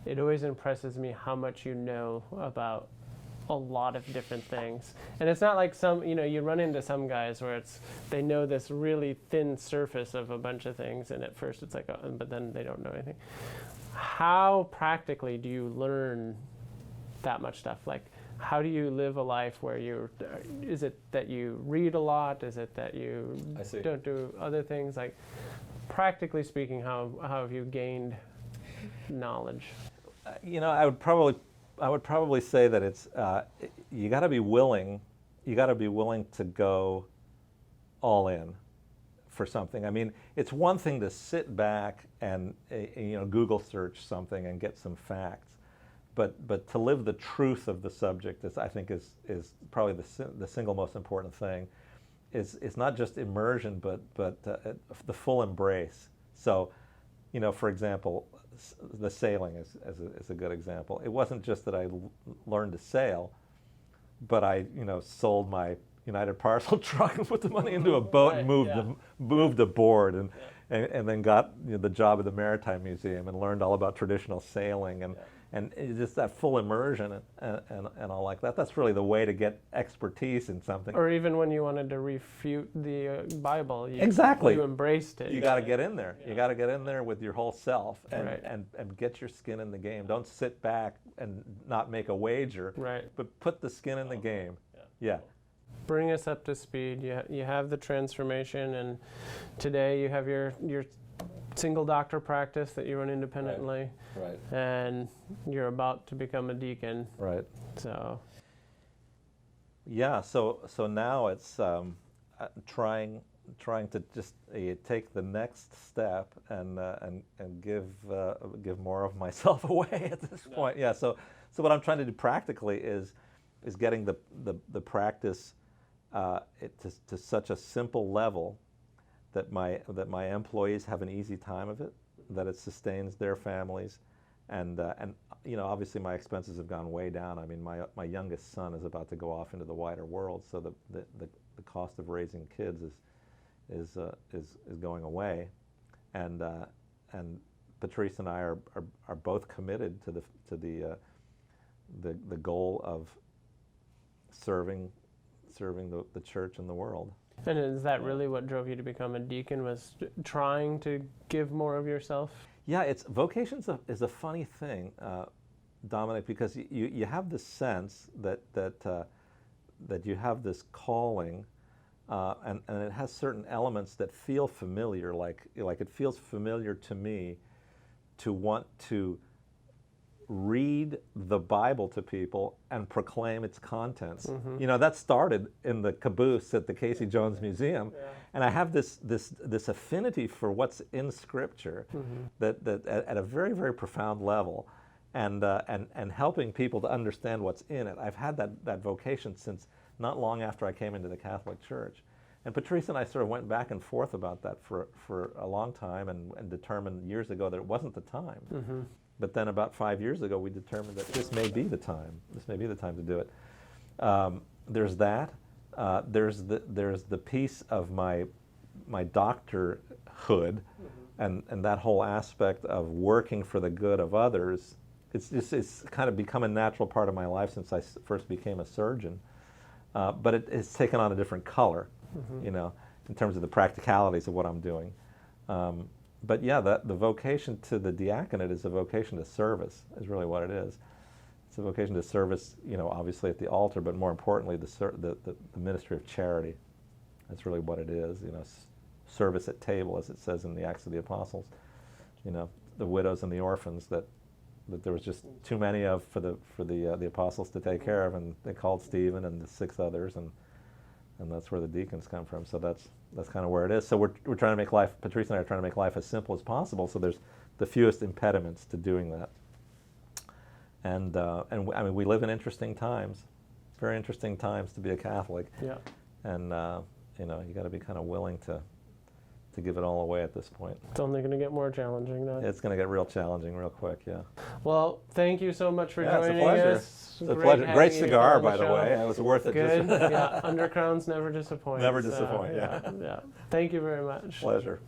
it always impresses me how much you know about a lot of different things. And it's not like you run into some guys where they know this really thin surface of a bunch of things, and at first it's like, but then they don't know anything. How practically do you learn that much stuff? Like, how do you live a life where is it that you read a lot? Is it that you don't do other things? Like, practically speaking, how have you gained knowledge? I would probably say that it's you got to be willing. You got to be willing to go all in for something. I mean, it's one thing to sit back and Google search something and get some facts, but to live the truth of the subject I think is probably the single most important thing. It's not just immersion, but the full embrace. So, for example, the sailing is a good example. It wasn't just that I learned to sail, but I sold my United Parcel truck and put the money into a boat and moved aboard and then got the job at the Maritime Museum and learned all about traditional sailing and just that full immersion and all like that. That's really the way to get expertise in something. Or even when you wanted to refute the Bible, you embraced it. You got to get in there. You got to get in there with your whole self and get your skin in the game. Don't sit back and not make a wager, but put the skin in the game. Yeah. Bring us up to speed. You have the transformation, and today you have your single doctor practice that you run independently, and you're about to become a deacon. Right. So. Yeah. So now it's trying to just take the next step and give more of myself away at this point. Yeah. So what I'm trying to do practically is getting the practice to such a simple level that my employees have an easy time of it, that it sustains their families, and obviously my expenses have gone way down. I mean, my youngest son is about to go off into the wider world, so the cost of raising kids is going away, and Patrice and I are both committed to the goal of serving the church and the world. And is that really what drove you to become a deacon, was trying to give more of yourself? Yeah, vocation is a funny thing, Dominic, because you have this sense that you have this calling, and it has certain elements that feel familiar, like it feels familiar to me to want to read the Bible to people and proclaim its contents. Mm-hmm. That started in the caboose at the Casey Jones Museum, and I have this affinity for what's in Scripture, that at a very, very profound level, and helping people to understand what's in it. I've had that vocation since not long after I came into the Catholic Church, and Patrice and I sort of went back and forth about that for a long time, and determined years ago that it wasn't the time. Mm-hmm. But then about 5 years ago, we determined that this may be the time. This may be the time to do it. There's that. There's the piece of my doctorhood, and that whole aspect of working for the good of others. It's kind of become a natural part of my life since I first became a surgeon. But it's taken on a different color, in terms of the practicalities of what I'm doing. But yeah, the vocation to the diaconate is a vocation to service, is really what it is. It's a vocation to service, obviously at the altar, but more importantly, the ministry of charity. That's really what it is, service at table, as it says in the Acts of the Apostles. The widows and the orphans that there was just too many of for the apostles to take care of, and they called Stephen and the 6 others, and that's where the deacons come from. So that's kind of where it is. So we're trying to make life, Patrice and I are trying to make life as simple as possible, so there's the fewest impediments to doing that. And I mean, we live in interesting times, very interesting times to be a Catholic. Yeah. And you got to be kind of willing to give it all away at this point. It's only going to get more challenging then. It's going to get real challenging real quick, yeah. Well, thank you so much for joining us. It's a pleasure. Great cigar, by the way. It was worth it. Good. Yeah, Undercrowns never disappoint. Never disappoint, yeah. Yeah. Thank you very much. Pleasure.